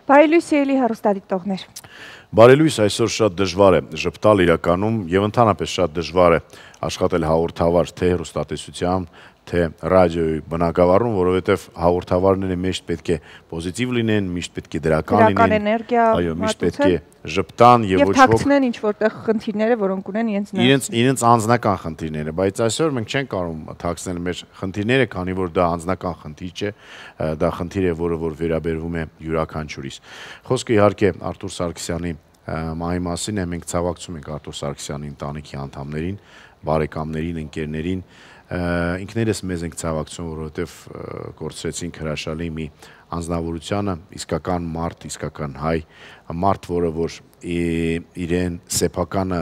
Բարի լույս ելի հեռուստադիտողներ։ Բարի լույս, այսօր շատ դժվար է ժպտալ իրականում եւ ընդհանրապես շատ դժվար է աշխատել հաղորդավար թե հեռուստատեսության, թե ռադիոյի բնակավարում, որովհետեւ հաղորդավարները միշտ պետք է պոզիտիվ լինեն, միշտ պետք է դրական էներգիա, այո, միշտ պետք է ժպտան եւ ոչ ոք թաքցնեն ինչ որտեղ խնդիրները, որոնք ունեն իրենց անձնական խնդիրները, բայց այսօր մենք չենք կարող թաքցնել մեր խնդիրները, քանի որ դա անձնական խնդիր չէ, դա խնդիր է, որը որ վերաբերվում է յուրաքանչյուրիս։ Խոսքը իհարկե Արտուր Սարգսյանի մահի մասին է, մենք ցավակցում ենք Արտուր Սարգսյանի ընտանիքի անդամներին, բարեկամներին, ընկերներին, ինքներս մեզ ենք ցավակցում, որովհետև կորցրեցինք հրաշալի մի անձնավորությունը, իսկական մարդ, իսկական հայ, մարդ, որը որ իրեն սեփականը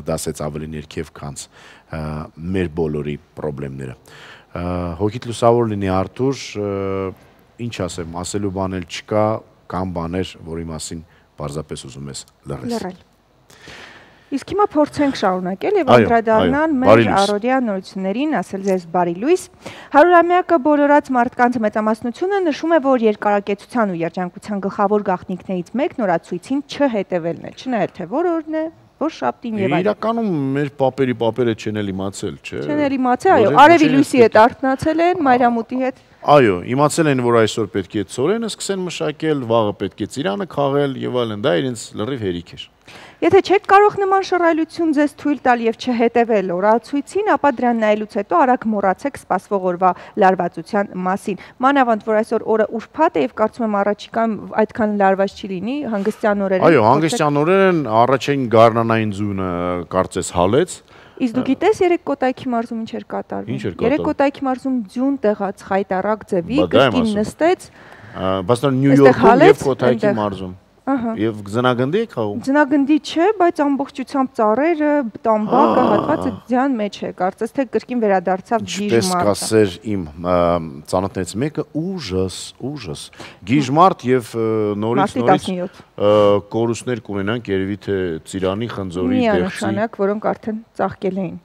դասեց ավելի ներքև, քան մեր բոլորի խնդիրները։ Հոգիդ լուսավոր լինի Արտուր, ինչ ասեմ, ասելու բան էլ չկա, կամ բաներ, որի մասին պարզապես ուզում ես լռել։ Իսկ հիմա փորձենք շարունակել եւ անդրադառնալ մեր առօրյա նորություններին, ասել ձեզ բարի լույս։ 100-ամյակը բոլորած մարդկանց մեծամասնությունը նշում է, որ երկարակեցության ու երջանկության գլխավոր գաղտնիքներից մեկն օրացույցին չհետևելն է, չնայած թե որ օրն է, որ շաբթին եւ այլն։ Իրականում մեր պապերը չեն էլ իմացել, չէ՞։ Չեն էլ իմացել, այո, արևի լույսի հետ արթնացել են, մայրամուտի հետ։ Այո, իմացել են, որ այսօր պետք է ցորենը սկսեն մշակել, վաղը պետք է ծիրանը քաղել եւ այլն, դա իրենց լրիվ հերիք էր։ Եթե չեք կարող նման շռայլություն ձեզ թույլ տալ եւ չհետևել օրացույցին, ապա դրան նայելուց հետո արագ մոռացեք սպասվող օրվա լարվածության մասին։ Մանավանդ որ այսօր օրը ուրբաթ է եւ կարծում եմ առաջիկայում այդքան լարված չի լինի, հանգստյան օրեր են։ Այո, հանգստյան օրերն առաջին գարնանային ձյունը կարծես հալեց։ Իսկ դու գիտես երեք Կոտայքի մարզում ինչ էր կատարվում։ Երեք Կոտայքի մարզում ձյուն տեղաց խայտարակ ձևի, կրկին նստեց։ Բայց Նյու Յորքում եւ Կոտայքի մարզում։ Եվ ձնագնդի եք խաղում։ Ձնագնդի չէ, բայց ամբողջությամբ ծառերը, տամբակը, հատվածը ձյան մեջ է, կարծես թե կրկին վերադարձավ գիժմարտը։ Ինչպես կասեր իմ ծանոթներից մեկը, ուժս։ Գիժմարտ եւ նորից կորուստներ կունենանք, երևի թե Ծիրանի, Խնձորի, Դեղցի։ Միանշանակ, որոնք արդեն ծաղկել էին։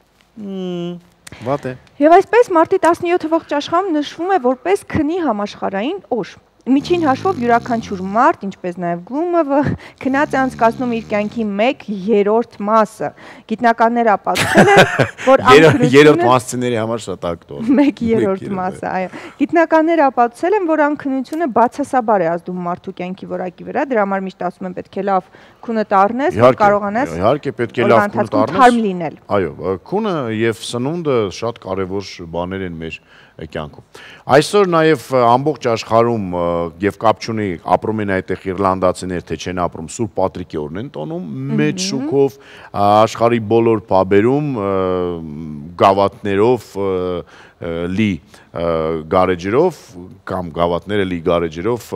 Վատ է։ Եվ այսպես մարտի 17-ը ողջ աշխարհում նշվում է որպես քնի համաշխարհային օր։ Միջին հաշվով յուրաքանչյուր մարդ, ինչպես նաև Գլումովը, քնած է անցկացնում իր կյանքի 1/3 մասը։ Գիտնականները ապացուցել են, որ երրորդ մասցիների համար շատ ակտուալ։ 1/3 մասը, այո։ Գիտնականները ապացուցել են, որ անքնությունը բացասաբար է ազդում մարդու կյանքի որակի վրա, դրա համար միշտ ասում են պետք է լավ քունը տառնես, որ կարողանաս։ Իհարկե պետք է լավ քուն տառնես։ Թարմ լինել։ Այո, քունը եւ սնունդը շատ կարեւոր բաներ են մեր կյանքում։ Այսօր նաև ամբողջ աշխարհում եւ կապ չունի ապրում են այդտեղ իռլանդացիներ, թե չեն ապրում, Սուրբ Պատրիկի օրն են տոնում, մեծ շուկով աշխարհի բոլոր պաբերում գավաթներով լի գարեջրով կամ գավաթները լի գարեջրով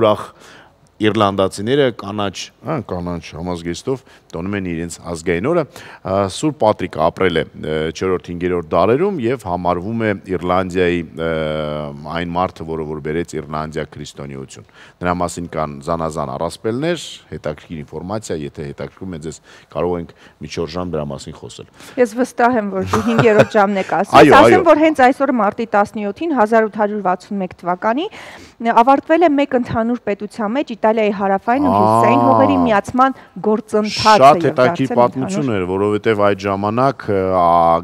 ուրախ իռլանդացիները կանաչ համազգեստով տոնում են իրենց ազգային օրը։ Սուրբ Պատրիկը ապրել է 4-5-րդ դարերում եւ համարվում է Իռլանդիայի այն մարդը, որը որ բերեց Իռլանդիա քրիստոնեություն։ Նրա մասին կան զանազան առասպելներ, հետաքրքիր ինֆորմացիա, եթե հետաքրքրում է ձեզ, կարող ենք մի 4 ժամ դրա մասին խոսել։ Ես վստահ եմ, որ դու 5-րդ ժամն եք ասում։ Ասեմ, որ հենց այսօր մարտի 17-ին 1861 թվականին ավարտվել է մեկ ընդհանուր պետության մեջ Իտալիայի հարավային ու հյուսիսային հողերի միացման գործընթացը։ Շատ հետաքրքիր պատմություն էր, որովհետև այդ ժամանակ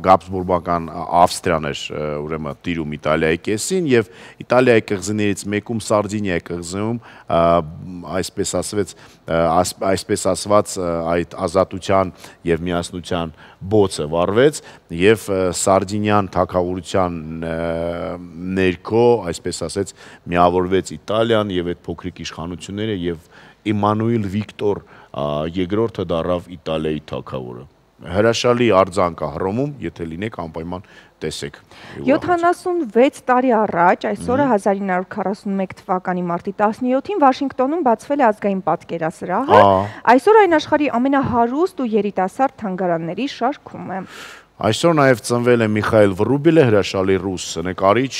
Գաբսբուրգական Ավստրիան էր ուրեմն տիրում Իտալիայի կեսին եւ Իտալիայի կղզիներից մեկում Սարդինիայի կղզիում այսպես ասված այդ ազատության եւ միասնության բոցը վառվեց եւ Սարդինյան թագավորության ներքո, այսպես ասած, միավորվեց Իտալիան եւ այդ փոքրիկ իշխանությունները եւ Էմանուել Վիկտոր II-ը դառավ Իտալիայի թագավորը։ Հրաշալի արձանկ է Հռոմում, եթե լինեք անպայման տեսեք։ 76 տարի առաջ, այսօրը 1941 թվականի մարտի 17-ին Վաշինգտոնում բացվել է ազգային պատկերասրահը։ Այսօր այն աշխարհի ամենահարուստ ու երիտասարդ թանգարանների շարքում է։ Այսօր նաև ծնվել է Միխայել Վրուբելը, հրաշալի ռուս նկարիչ,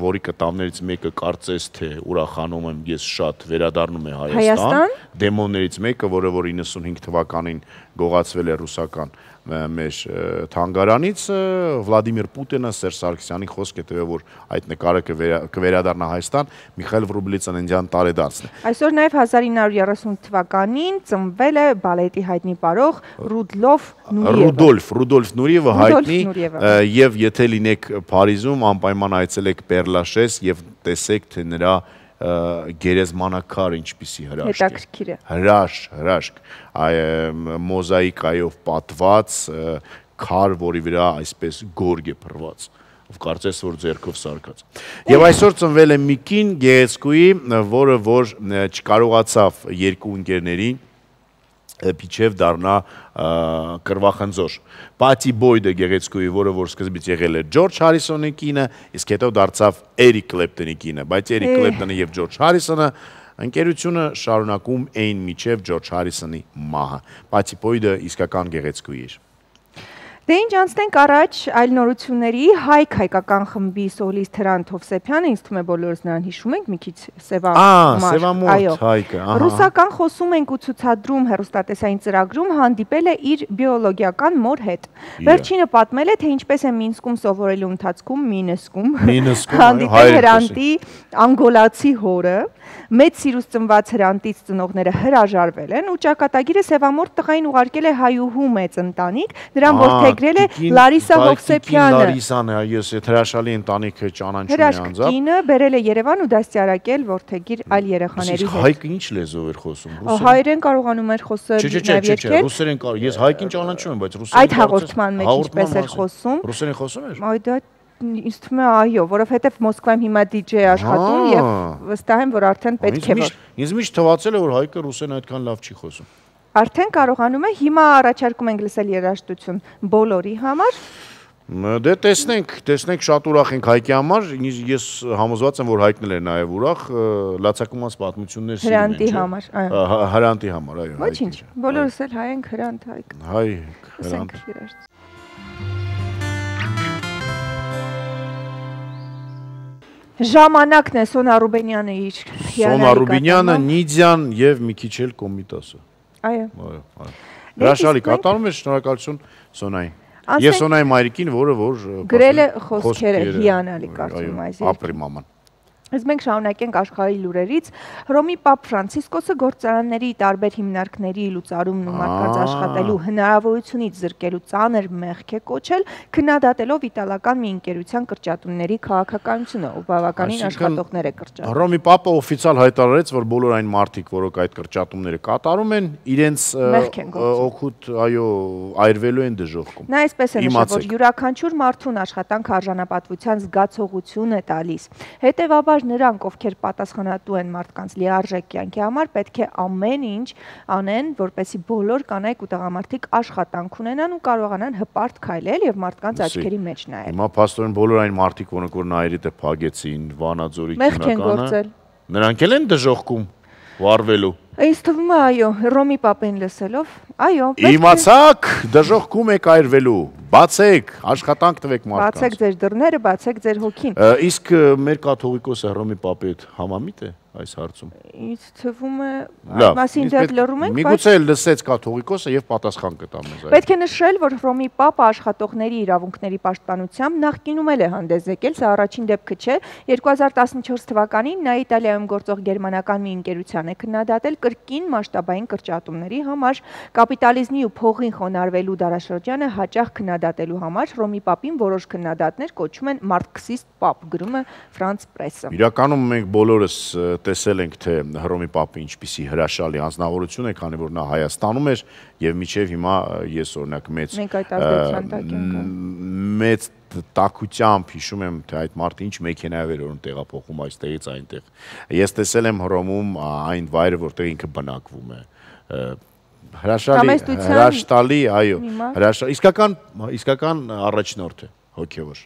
որի կտավներից մեկը կարծես թե ուրախանում եմ ես շատ, վերադառնում է Հայաստան, դեմոններից մեկը, որը որ 95 թվականին գողացվել է ռուսական մեր թանգարանից Վլադիմիր Պուտինը Սերժ Սարգսյանի խոսք է տվել, որ այդ նկարը կվերադառնա Հայաստան, Միխայել Վրուբլի-ծննդյան տարեդարձն է։ Այսօր նաև 1930 թվականին ծնվել է բալետի հայտնի պարող Ռուդոլֆ Նուրիևը հայտնի, եւ եթե լինեք Փարիզում, անպայման այցելեք Պեր Լաշես եւ տեսեք, թե նրա գերեզմանակար ինչպիսի հրաշք է։ Հրաշք, մոզաիկայով պատված քար, որի վրա այսպես գորգ է փռված, կարծես որ ձեռքով սարքած։ Եվ այսօր ծնվել է մի կին գեղեցկուհի, որը որ չկարողացավ երկու ընկերներին պիչև դառնա կրվախնձոր։ Պատի Բոյդը գեղեցկուհի, որը որ սկզբից եղել է Ջորջ Հարիսոնի կինը, իսկ հետո դարձավ Էրիկ Կլեպտոնի կինը, բայց Էրիկ Կլեպտոնը եւ Ջորջ Հարիսոնը ընկերությունը շարունակում էին մինչև Ջորջ Հարիսոնի մահը։ Պատի Բոյդը իսկական գեղեցկուհի էր։ Դե ինչ անցնենք առաջ այլ նորությունների, Հայք հայկական խմբի սոլիստ Հրանտ Հովսեփյանը, ինձ թվում է բոլորս նրան հիշում ենք, մի քիչ Սևամորթ Հայկը, ռուսական խոսում ենք ու ցուցադրում հեռուստատեսային ծրագրում հանդիպել է իր բիոլոգիական մոր հետ։ Վերջինը պատմել է, թե ինչպես է Մինսկում սովորելու ընթացքում հանդիպել Հրանտի անգոլացի հորը, մեծ սիրուց ծնված Հրանտից ծնողները հրաժարվել են ու ճակատագիրը Սևամորթ տղային ուղարկել է հայուհու մեծ ընտանիք, նրան որդեգրել է Լարիսա Հովսեփյանը։ Լարիսան է, ես այդ հրաշալի ընտանիքը ճանաչում եմ անձամբ։ Կինը բերել է Երևան ու դաստիարակել որդեգիր այլ երեխաների հետ։ Հայկը ինչ լեզվով էր խոսում, ռուսերեն։ Հայերեն կարողանում էր խոսել, նաև երգել։ Ռուսերեն ես հայկին ճանաչում եմ, բայց ռուսերեն այդ հաղորդման մեջ ինչպես էր խոսում։ Ռուսերեն խոսում էր։ Այ դա ինձ թվում է այո, որովհետև Մոսկվայում հիմա DJ աշխատում եւ վստահ եմ, որ արդեն պետք է որ։ Ինձ միշտ թվացել է, որ հայկը ռուսերեն այդքան լավ չի խոսում։ Արդեն կարողանում է, հիմա առաջարկում ենք լսել երաժշտություն բոլորի համար։ Դե տեսնենք շատ ուրախ ենք Հայկի համար, ես համոզված եմ, որ Հայկն էլ է նաև ուրախ, լացակումած պատմություններ սիրում են, Հրանտի համար, այո։ Ոչինչ, բոլորս էլ հայ ենք, Հրանտ, Հայկ։ Հայկ, Հրանտ։ Ժամանակն է Սոնա Ռուբենյանը իր Սոնա Ռուբենյանը, Նիդյան եւ մի քիչ էլ Կոմիտասը։ Այո։ Հրաշալի կատարում է, շնորհակալություն Սոնային։ Եվ Սոնայի մայրիկին, որը որ գրել է խոսքերը հիանալի կարծում այս։ Ապրի մաման։ Իսկ մենք շարունակենք աշխարհի լուրերից։ Հռոմի Պապ Ֆրանցիսկոսը գործարանների տարբեր հիմնարկների լուծարումն ու մարդկանց աշխատելու հնարավորությունից զրկելու ծանր մեղք է կոչել, քննադատելով իտալական մի ընկերության կրճատումների քաղաքականությունը ու բավականին աշխատողներ է կրճատում։ Հռոմի Պապը օֆիցիալ հայտարարեց, որ բոլոր այն մարդիկ, որոնք այդ կրճատումները կատարում են, իրենց օգուտ, այո, այրվելու են դժոխքում։ Նա այսպես է նշել, որ յուրաքանչյուր մարդուն աշխատանք արժանապատվության զգացողություն է տալիս։ Հետևաբար նրանք, ովքեր պատասխանատու են մարդկանց լիարժեք կյանքի համար, պետք է ամեն ինչ անեն, որպեսզի բոլոր կանայք ու տղամարդիկ աշխատանք ունենան ու կարողանան հպարտ քայլել եւ մարդկանց աչքերի մեջ նայել։ Հիմա փաստորեն բոլոր այն մարդիկ, որոնք որ Նայիրիտը փագեցին, Վանաձորի քիմիականը, նրանք էլ են դժոխքում վարվելու։ Ինձ թվում է այո, Հռոմի Պապին լսելով, այո։ Իմացաք, դժոխքում եք այրվելու, բացեք, աշխատանք տվեք մարդկանց։ Բացեք ձեր դռները, բացեք ձեր հոգին։ Իսկ մեր կաթողիկոսը Հռոմի Պապի հետ համամիտ է այս հարցում։ Ինձ թվում է, մասին դեռ լռում ենք, բայց միգուցե լսեց կաթողիկոսը եւ պատասխան կտա մեզ այդ։ Պետք է նշել, որ Հռոմի Պապը աշխատողների իրավունքների պաշտպանությամբ նախկինում էլ է հանդես եկել, սա առաջին դեպքը չէ։ 2014 թվականին նա Իտալիայում գործող գերմանական մի ընկերության է քննադատել կրկին մասշտաբային կրճատումների համար, կապիտալիզմի ու փողին խոնարհվելու դարաշրջանը հաճախ քննադատելու համար Հռոմի Պապին որոշ քննադատներ կոչում են մարքսիստ Պապ, գրում է Ֆրանս պրեսը։ Իրականում մենք բոլորս տեսել ենք, թե Հռոմի Պապը ինչպիսի հրաշալի անձնավորություն է, քանի որ նա Հայաստանում էր եւ մինչեւ հիմա ես օրինակ մեծ տակությամբ հիշում եմ, թե այդ մարդը ինչ մեքենայով էր որոնք տեղափոխում այստեղից այնտեղ։ Ես տեսել եմ Հռոմում այն վայրը, որտեղ ինքը բնակվում է։ Հրաշալի, այո, հրաշալի, իսկական առաջնորդ է, հոգևոր։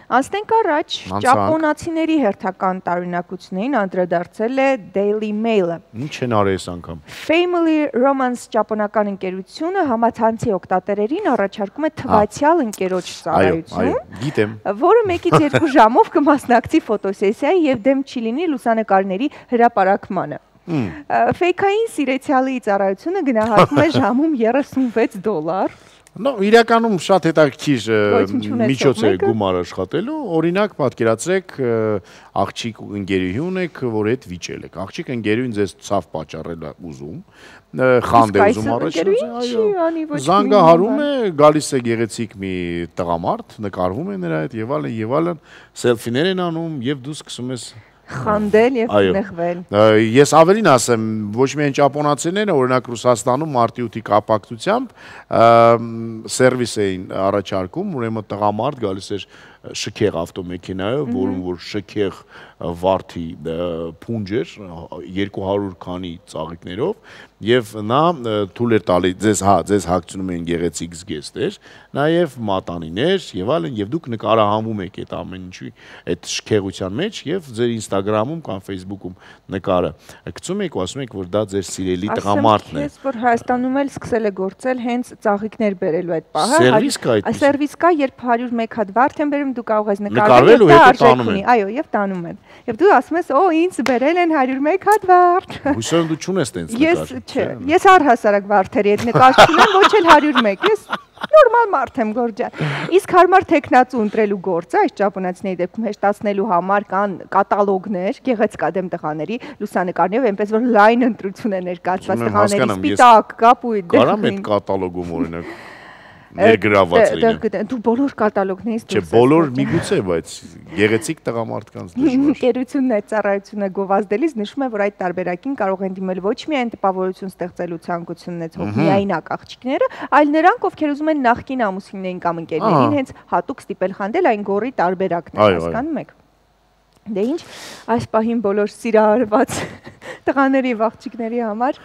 Անցնենք առաջ, ճապոնացիների հերթական տարօրինակություններին անդրադարձել է Daily Mail-ը։ Ինչ են արել այս անգամ։ Family Romance ճապոնական ընկերությունը համացանցի օգտատերերին առաջարկում է թվացյալ ընկերոջ ծառայություն, որը 1-ից 2 ժամով կմասնակցի ֆոտոսեսիայի եւ դեմ չի լինի լուսանկարների հրապարակմանը։ Ֆեյքային սիրեցյալի ծառայությունը գնահատվում է ժամում $36։ Իրականում շատ հետաքրքիր միջոց է գումար աշխատելու, օրինակ պատկերացրեք աղջիկ ընկերուհի ունեք, որ հետ վիճել եք, աղջիկ ընկերուհին ձեզ ցավ պատճառել է ուզում, խանդ է ուզում առաջ, զանգահարում է, գալիս է գեղեցիկ մի տղամարդ, նկարվում է նրա հետ եւ այլն, սելֆիներ են անում եւ դու սկսում ես խանդել եւ նեղվել։ Ես ավելին ասեմ, ոչ միայն ճապոնացիները, օրինակ Ռուսաստանում մարտի 8-ի կապակցությամբ սերվիս էին առաջարկում, ուրեմն տղամարդ գալիս էր շքեղ ավտոմեքենայով, որում որ շքեղ վարդի փունջ էր 200 քանի ծաղիկներով եւ նա թույլ էր տալի ձեզ հագցնում են գեղեցիկ զգեստեր, նաեւ մատանիներ եւ այլն եւ դուք նկարահանվում եք այդ ամեն ինչի այդ շքեղության մեջ եւ ձեր Instagram-ում կամ Facebook-ում նկարը գցում եք ու ասում եք որ դա ձեր սիրելի տղամարդն է։ Ասեմ, որ Հայաստանում էլ սկսել է գործել հենց ծաղիկներ բերելու այդ պահը։ Սերվիս կա, երբ 101 հատ վարդ են բերում, դու կարող ես նկարվել ու հետո տանում են։ Այո, եւ տանում են։ Եվ դու ասում ես, ինձ բերել են 101 հատ վարդ։ Հույսով դու չունես տենց նկար։ Ես առհասարակ վարդերի հետ նկար չունեմ, ոչ էլ 101, ես նորմալ մարդ եմ Գորջան։ Իսկ հարմար տեխնացու ընտրելու գործը այս ճապոնացիների դեպքում հեշտացնելու համար կան կատալոգներ, գեղեցկադեմ տղաների լուսանկարներով, այնպես որ լայն ընտրություն է ներկայացված տղաների սպիտակ, կապույտ։ Կարամ այդ կատալոգում օրինակ ներգրաված լինեն։ Դու բոլոր կատալոգներից դուրս ես։ Չէ, բոլոր միգուցե, բայց գեղեցիկ տղամարդկանց դժվար։ Ընկերությունն այդ ծառայությունը գովազդելիս նշում է, որ այդ տարբերակին կարող են դիմել ոչ միայն տպավորություն ստեղծելու ցանկություն ունեցող միայնակ աղջիկները, այլ նրանք, ովքեր ուզում են նախկին ամուսիններին կամ ընկերներին հենց հատուկ ստիպել խանդել, այն գորի տարբերակն է, հասկանում եք։ Դե ինչ, այս պահին բոլոր սիրահարված տղաների եւ աղջիկների համար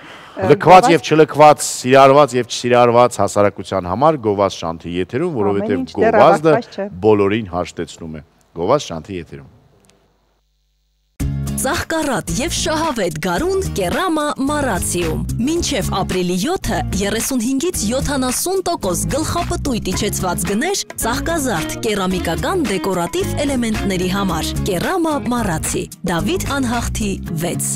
լքված եւ չլքված, սիրահարված եւ չսիրահարված հասարակության համար գովազ շանթի եթերում, որովհետեւ գովազդը բոլորին հաշտեցնում է։ Գովազ շանթի եթերում։ Ծաղկառատ եւ շահավետ գարուն Կերամա Մարացիում։ Մինչև ապրիլի 7-ը 35-ից 70% գլխապտույտ իջեցված գներ ծաղկազարդ կերամիկական դեկորատիվ էլեմենտների համար։ Կերամա Մարացի, Դավիթ Անհախտի 6։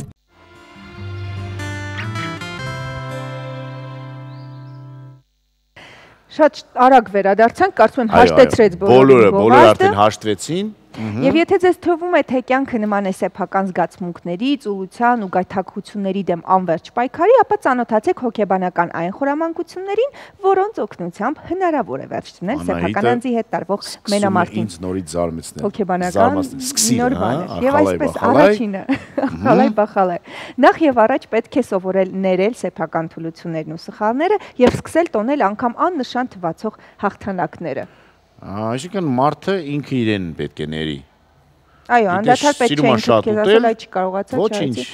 Շատ արագ վերադարձանք, կարծում եմ հաշտեցրեց բոլորը արդեն հաշտվեցին։ Եվ եթե ձեզ թվում է, թե կյանքը նման է սեփական զգացմունքների, ծուլության ու գայթակղությունների դեմ անվերջ պայքարի, ապա ծանոթացեք հոգեբանական այն խորամանկություններին, որոնց օգնությամբ հնարավոր է վերջ դնել սեփական անձի հետ տարվող մենամարտին։ Ինձ նորից զարմացնել։ Հոգեբանական նոր բաներ։ Եվ այսպես առաջինը, խալայ-բախալայ։ Նախ եւ առաջ պետք է սովորել ներել սեփական թուլություններն ու սխալները եւ սկսել տոնել անգամ աննշան թվացող հաղթանակները։ Այսինքն մարդը ինքը իրեն պետք է ների։ Այո, անդադար պետք է ինքը քեզ ասել այդ չկարողացա ոչինչ,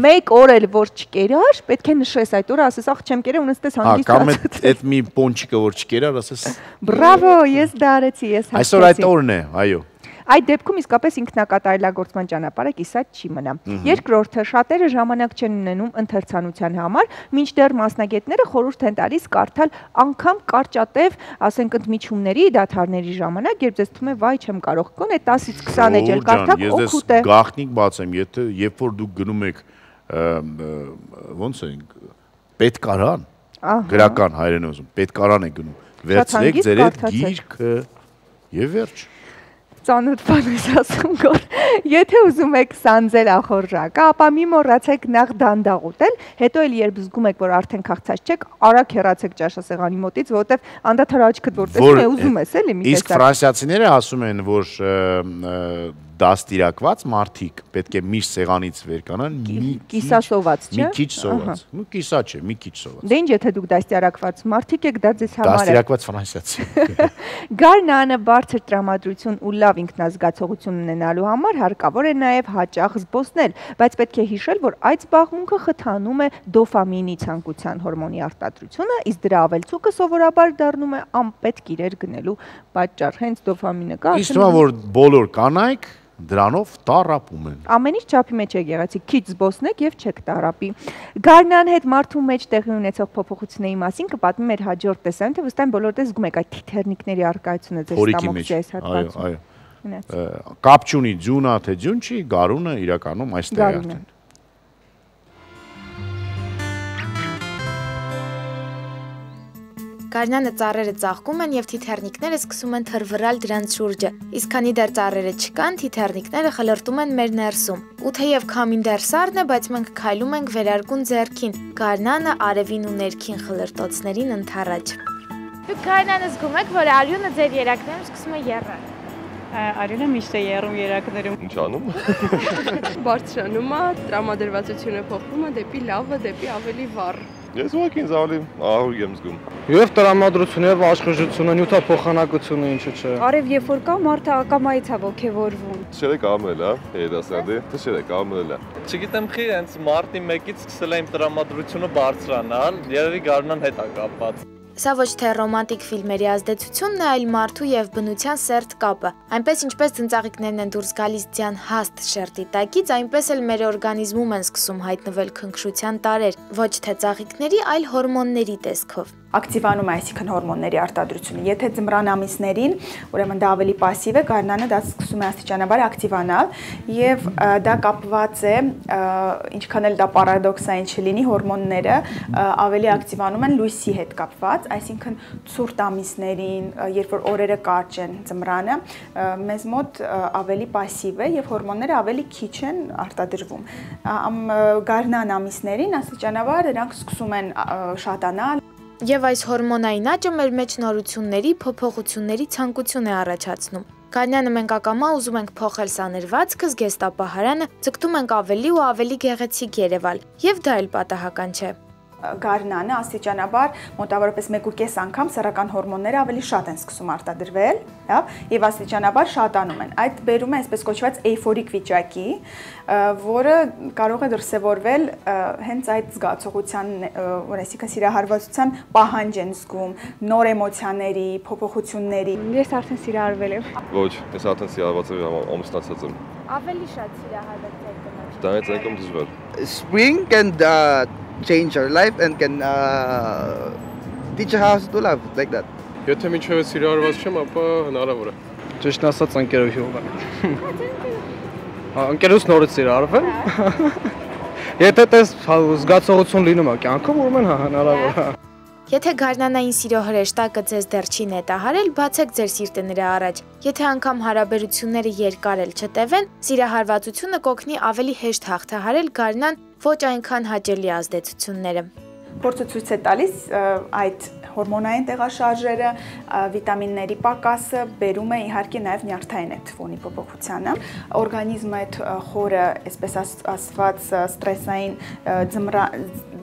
մեկ օր էլ որ չկերար, պետք է նշես այդ օրը, ասես ախ չեմ կերել, ունես տես հանգիստ։ Կամ այդ մի պոնչիկը որ չկերար, ասես բրավո, ես դա արեցի, ես հաշտեցի։ Այսօր այդ օրն է, այո։ Այդ դեպքում իսկապես ինքնակատարելագործման ճանապարհը կիսատ չի մնա։ Երկրորդը, շատերը ժամանակ չեն ունենում ընթերցանության համար, մինչդեռ մասնագետները խորհուրդ են տալիս կարդալ անգամ կարճատև, ասենք ընդմիջումների, դադարների ժամանակ, երբ ձեզ թվում է վայ չեմ կարող, գոնե 10-ից 20 էջել կարդակ օգուտ է։ Ես գաղտնիք բացեմ, երբ որ դուք գնում եք ոնց է պետքարան, գրական հայրենոզում, պետքարան եք գնում, վերցրեք ձեր այդ գիրքը եւ վերջ։ Ծանոթ բան ես ասում գոր, եթե ուզում եք սանձել ախորժակը, ապա մի մոռացեք նախ դանդաղ ուտել, հետո էլ երբ զգում եք, որ արդեն քաղցած չեք, արագ հեռացեք ճաշասեղանի մոտից, որովհետև անդադար աչքդ որ տեսնում է, ուզում ես էլի մի տեսակ։ Իսկ ֆրանսիացիները ասում են, որ դաստիարակված մարդիկ պետք է միշտ սեղանից վեր կանան կիսասոված, չէ՞։ Մի քիչ սոված։ Ну կիսա չէ, մի քիչ սոված։ Դե ինչ եթե դուք դաստիարակված մարդիկ եք, դա ձեզ համար է։ Դաստիարակված ֆրանսիացի։ Գարնանը բարձր տրամադրություն ու լավ ինքնազգացողություն ունենալու համար հարկավոր է նաև հաճախ զբոսնել, բայց պետք է հիշել, որ այդ զբաղմունքը խթանում է դոֆամինի ցանկության հորմոնի արտադրությունը, իսկ դրա ավելցուկը սովորաբար դառնում է անպետք իրեր գնելու պատճառ։ Հենց դոֆամինը կա։ Իսկ թվում է, որ բոլոր կանայք դրանով տառապում են։ Ամեն ինչ չափի մեջ է գեղեցիկ, քիչ զբոսնեք եւ չեք տառապի։ Գարնան հետ մարդու մեջ տեղի ունեցող փոփոխությունների մասին կպատմի մեր հաջորդ տեսանյութը, թե վստահ եմ բոլորը զգում եք այդ թիթեռնիկների առկայությունը ձեր ստամոքսի այս հատվածում։ Այո։ Կապ չունի ձյունա թե ձյուն չի, գարունը իրականում այստեղ է արդեն։ Գարնանը ծառերը ծաղկում են եւ թիթեռնիկները սկսում են թռվռալ դրանց շուրջը։ Իսկ քանի դեռ ծառերը չկան, թիթեռնիկները խլրտում են մեր ներսում։ Ու թեև քամին դեռ սառն է, բայց մենք քայլում ենք վերարկուն ձեռքին։ Գարնանը արևին ու ներքին խլրտոցներին ընթառաջ։ Դուք գարնանը զգում եք, որ արյունը ձեր երակներում սկսում է եռալ։ Արյունը միշտ է եռում երակներում։ Ինչ անում։ Բարձրանում է, տրամադրվածությունը փոխվում է դեպի լավը, դեպի ավելի վառ։ Ես ուղղակի ինձ ավելի ահավոր եմ զգում։ Եվ տրամադրությունը, եւ աշխուժությունը, նյութափոխանակությունը ինչու՞ չէ։ Արև երբ որ կա, մարդը ակամայից է ոգևորվում։ Չէ՞ կամել, հա, երիտասարդի, չէ՞ կամել է։ Չգիտեմ, խի հենց մարտի 1-ից սկսել է իմ տրամադրությունը բարձրանալ, երևի գարնան հետ է կապված։ Սա ոչ թե ռոմանտիկ ֆիլմերի ազդեցությունն է, այլ մարդու եւ բնության սերտ կապը։ Այնպես ինչպես ծնծաղիկներն են դուրս գալիս ձյան հաստ շերտի տակից, այնպես էլ մեր օրգանիզմում են սկսում հայտնվել քնքշության տարրեր, ոչ թե ծաղիկների, այլ հորմոնների տեսքով։ Ակտիվանում է, այսինքն հորմոնների արտադրությունը։ Եթե ձմռան ամիսներին, ուրեմն դա ավելի пассив է, գարնանը դա սկսում է աստիճանաբար ակտիվանալ եւ դա կապված է, ինչքան էլ դա պարադոքսային չլինի, հորմոնները ավելի ակտիվանում են լույսի հետ կապված, այսինքն ցուրտ ամիսներին, երբ որ օրերը կարճ են ձմռանը, մեզ մոտ ավելի пассив է եւ հորմոնները ավելի քիչ են արտադրվում։ Գարնան ամիսներին աստիճանաբար դրանք սկսում են շատանալ։ Եվ այս հորմոնային աճը մեր մեջ նորությունների, փոփոխությունների ցանկություն է առաջացնում։ Գարնանը մենք ակամա ուզում ենք փոխել սանրվածքը, զգեստապահարանը, ձգտում ենք ավելի ու ավելի գեղեցիկ երևալ, եւ դա էլ պատահական չէ։ Գարնանը աստիճանաբար մոտավորապես 1.5 անգամ սեռական հորմոնները ավելի շատ են սկսում արտադրվել, հա, եւ աստիճանաբար շատանում են։ Այդ բերում է այսպես կոչված էյֆորիկ վիճակի, որը կարող է դրսևորվել հենց այդ զգացողության, այսինքն սիրահարվածության պահանջ են զգում, նոր էմոցիաների, փոփոխությունների։ Ես արդեն սիրահարվել եմ։ Ոչ, ես արդեն սիրահարված եմ, ամուսնացած եմ։ Ավելի շատ սիրահարված եք գնաց։ Դա է ցանկում դժվար։ Spring can change our life and can teach us how to love like that. Եթե մինչև սիրահարված չեմ, ապա հնարավոր է։ Ճիշտ ասած ընկերոջով է։ Ընկերոջ նորից սիրահարվել։ Եթե տես զգացողություն լինում է կյանքում, ուրեմն հնարավոր է։ Եթե գարնանային սիրո հրեշտակը ձեզ դեռ չի նետահարել, բացեք ձեր սիրտը նրա առաջ։ Եթե անգամ հարաբերությունները երկար էլ չտևեն, սիրահարվածությունը կօգնի ավելի հեշտ հաղթահարել գարնան ոչ այնքան հաճելի ազդեցությունները։ Փորձը ցույց է տալիս այդ հորմոնային տեղաշարժերը, վիտամինների պակասը բերում է իհարկե նաև նյարդային այդ ֆոնի փոփոխությանը։ Օրգանիզմը այդ խորը, այսպես ասված, ստրեսային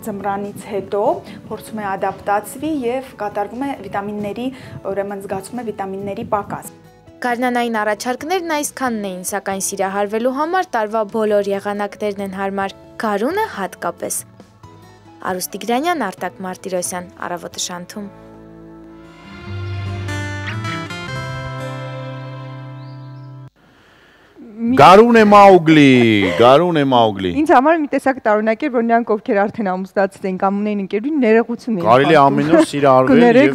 ձմռանից հետո փորձում է ադապտացվի եւ կատարվում է վիտամինների, ուրեմն զգացում է վիտամինների պակաս։ Գարնանային առաջարկներն այսքանն էին, սակայն սիրահարվելու համար տարվա բոլոր եղանակներն են հարմար, գարունը հատկապես։ Արուս Տիգրանյան, Արտակ Մարտիրոսյան, Առավոտը շանթում։ Գարուն է Մաուգլի, գարուն է Մաուգլի։ Ինձ համար մի տեսակ տարօրինակ էր, որ նրանք ովքեր արդեն ամուսնացած են կամ ունեն ընկերություն, ներողություն էին։ Կարելի է ամեն օր սիրահարվել եւ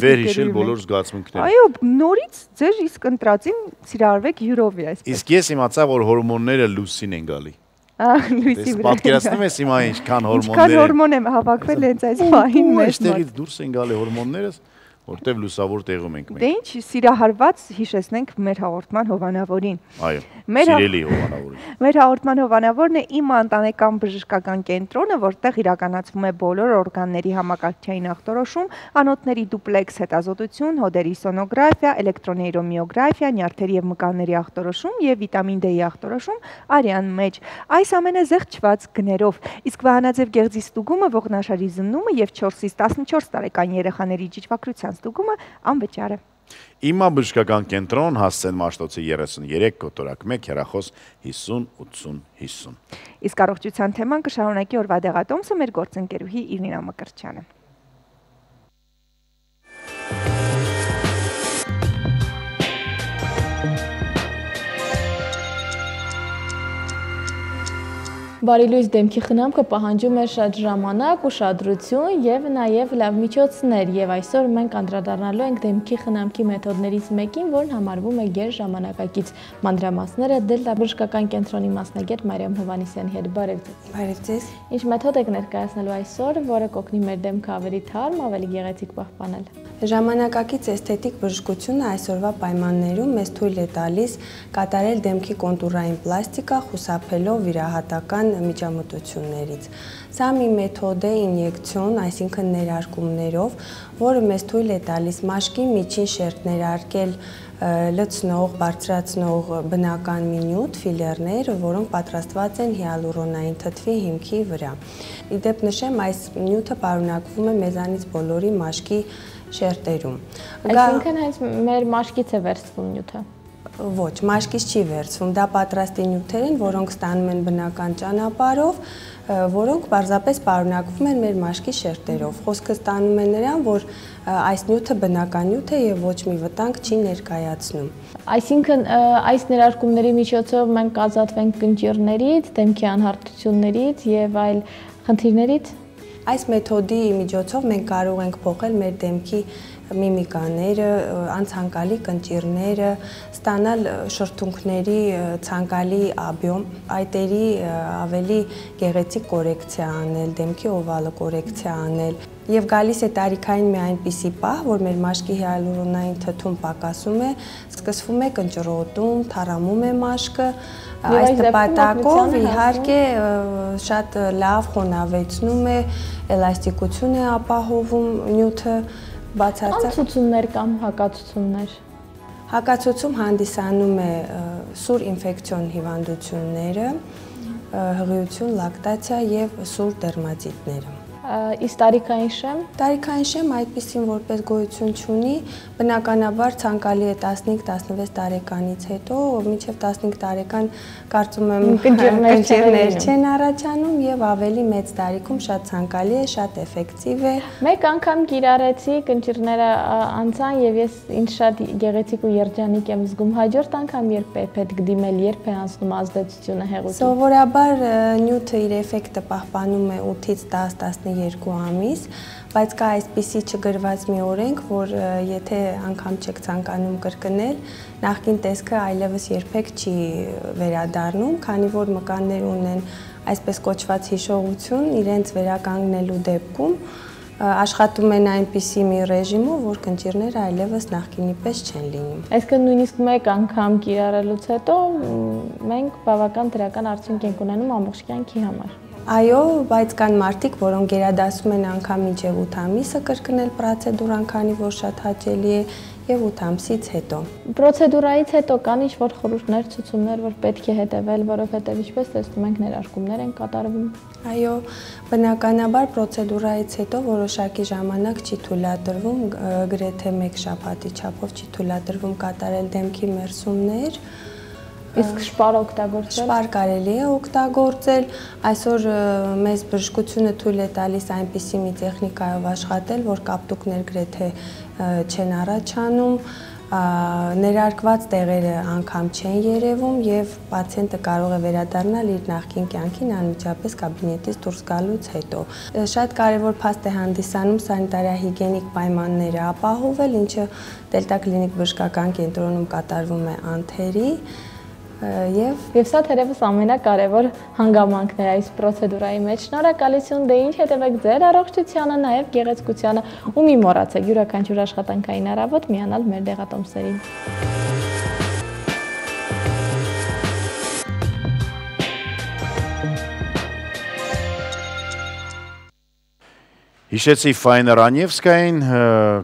վերհիշել բոլոր զգացմունքները։ Այո, նորից ձեր իսկ ընտրածին սիրահարվեք յուրովի այսպես։ Իսկ ես իմացա, որ հորմոնները լուսին են գալի։ Լույսի վրա։ Պատկերացնում ես հիմա ինչքան հորմոններ։ Ինչքան հորմոն եմ հավաքվել հենց այս պահին մեջ։ Այստեղից դուրս են գալի հորմոններս, որտեվ լուսավոր տեղում ենք մենք։ Դե ինչ, սիրահարված հիշեցնենք մեր հաղորդման հովանավորին։ Այո, սիրելի հովանավորին։ Մեր հաղորդման հովանավորն է Իմ ընտանեկան բժշկական կենտրոնը, որտեղ իրականացվում է բոլոր օրգանների համակարգչային ախտորոշում, անոթների դուպլեքս հետազոտություն, հոդերի սոնոգրաֆիա, էլեկտրոնեյրոմիոգրաֆիա, նյարդերի եւ մկանների ախտորոշում եւ վիտամին D-ի ախտորոշում արյան մեջ։ Այս ամենը զեղչված գներով։ Իսկ վահանաձև գեղձի ստուգումը, ողնաշարի զննումը եւ 4-ից 14 տարեկան երեխաների ճիճվակրության ստուգումը անվճար է։ Իմա բժշկական կենտրոն, Հասցեն Մաշտոցի 33 կոտորակ 1 հեռախոս 50 80 50։ Իսկ առողջության թեման կշարունակի օրվա դեղատոմսը մեր գործընկերուհի Իրինա Մկրտչյանը։ Բարի լույս դեմքի խնամքը պահանջում է շատ ժամանակ, ուշադրություն եւ նաեւ լավ միջոցներ եւ այսօր մենք անդրադառնալու ենք դեմքի խնամքի մեթոդներից մեկին, որն համարվում է գերժամանակակից։ Մանրամասները Դելտա բժշկական կենտրոնի մասնագետ Մարիամ Հովհաննիսյանի հետ բարև ձեզ։ Բարև ձեզ։ Ինչ մեթոդ եք ներկայացնելու այսօր, որը կօգնի մեր դեմքը ավելի թարմ, ավելի գեղեցիկ պահպանել։ Ժամանակակից էսթետիկ բժշկությունը այսօրվա պայմաններում մեզ թույլ է տալիս կատարել դեմքի կոնտուրային պլաստիկա, խուսափելով վիրահատական միջամտություններից։ Սա մի մեթոդ է ինյեկցիոն, այսինքն ներարկումներով, որը մեզ թույլ է տալիս մաշկի միջին շերտ ներարկել լցնող, բարձրացնող բնական մի նյութ, ֆիլերներ, որոնք պատրաստված են հիալուրոնային թթվի հիմքի վրա։ Իդեպ նշեմ, այս նյութը պարունակվում է մեզանից բոլորի մաշկի շերտերում։ Այսինքն հենց մեր մաշկից է վերցվում նյութը։ Ոչ, մաշկից չի վերցվում, դա պատրաստի նյութեր են, որոնք ստանում են բնական ճանապարհով, որոնք պարզապես պարունակվում են մեր մաշկի շերտերով։ Խոսքը ստանում է նրան, որ այս նյութը բնական նյութ է եւ ոչ մի վտանգ չի ներկայացնում։ Այսինքն այս ներարկումների միջոցով մենք ազատվենք կնճիռներից, դեմքի անհարթություններից եւ այլ խնդիրներից։ Այս մեթոդի միջոցով մենք կարող ենք փոխել մեր դեմքի միմիկաները, անցանկալի կնճիռները, ստանալ շրթունքների ցանկալի աբյոմ, այտերի ավելի գեղեցիկ կորեկցիա անել, դեմքի օվալը կորեկցիա անել։ Եվ գալիս է տարիքային մի այնպիսի պահ, որ մեր մաշկի հիալուրոնային թթուն պակասում է, սկսվում է կնճռոտում, թարամում է մաշկը, այս նպատակով իհարկե շատ լավ խոնավեցնում է, էլաստիկություն է ապահովում նյութը, բացարձակ ցուցումներ կամ հակացություններ։ Հակացություն հանդիսանում է սուր ինֆեկցիոն հիվանդությունները, հղիություն, լակտացիա եւ սուր դերմատիտները։ Իսկ տարիքային շեմ։ Տարիքային շեմ այդպեսին որպես գոյություն չունի, բնականաբար ցանկալի է 15-16 տարեկանից հետո, մինչև 15 տարեկան կարծում եմ կնճիռներ չեն առաջանում եւ ավելի մեծ տարիքում շատ ցանկալի է, շատ էֆեկտիվ է։ Մեկ անգամ կիրառեցի, կնճիռները անցան եւ ես ինձ շատ գեղեցիկ ու երջանիկ եմ զգում։ Հաջորդ անգամ երբ է պետք դիմել, երբ է անցնում ազդեցությունը հեղուկի։ Սովորաբար նյութը իր էֆեկտը պահպանում է 8-ից 10-12 ամիս, բայց կա այսպիսի չգրված մի օրենք, որ եթե անգամ չեք ցանկանում կրկնել, նախկին տեսքը այլևս երբեք չի վերադառնում, քանի որ մկաններ ունեն այսպես կոչված հիշողություն, իրենց վերականգնելու դեպքում աշխատում են այնպիսի մի ռեժիմով, որ կնճիռները այլևս նախկինի պես չեն լինում։ Այսինքն նույնիսկ մեկ անգամ կիրառելուց հետո մենք բավական դրական արդյունք ենք ունենում ամբողջ կյանքի համար։ Այո, բայց կան մարդիկ, որոնք գերադասում են անգամ մինչև 8 ամիսը կրկնել պրոցեդուրան, քանի որ շատ հաճելի է, եւ 8 ամսից հետո։ Պրոցեդուրայից հետո կան ինչ-որ խորհուրդներ, ցուցումներ, որ պետք է հետևել, որովհետեւ ինչպես տեսնում ենք ներարկումներ են կատարվում։ Այո, բնականաբար պրոցեդուրայից հետո որոշակի ժամանակ չի թույլատրվում, գրեթե 1 շաբաթի չափով չի թույլատրվում կատարել դեմքի մերսումներ։ Իսկ շպար օգտագործել։ Շպար կարելի է օգտագործել, այսօր մեզ բժշկությունը թույլ է տալիս այնպիսի մի տեխնիկայով աշխատել, որ կապտուկներ գրեթե չեն առաջանում, ներարկված տեղերը անգամ չեն երևում եւ պացիենտը կարող է վերադառնալ իր նախկին կյանքին անմիջապես կաբինետից դուրս գալուց հետո։ Շատ կարեւոր փաստ է հանդիսանում սանիտարահիգիենիկ պայմանները ապահովել, ինչը Դելտա կլինիկ բժշկական կենտրոնում կատարվում է անթերի Եվ սա թերևս ամենակարևոր հանգամանքն է այս պրոցեդուրայի մեջ։ Շնորհակալություն, դե ինչ հետևեք ձեր առողջությանը, նաև գեղեցկությանը ու մի մոռացեք յուրաքանչյուր աշխատանքային առավոտ միանալ մեր դեղատոմսերին։ Հիշեցի Ֆայնա Ռանևսկային,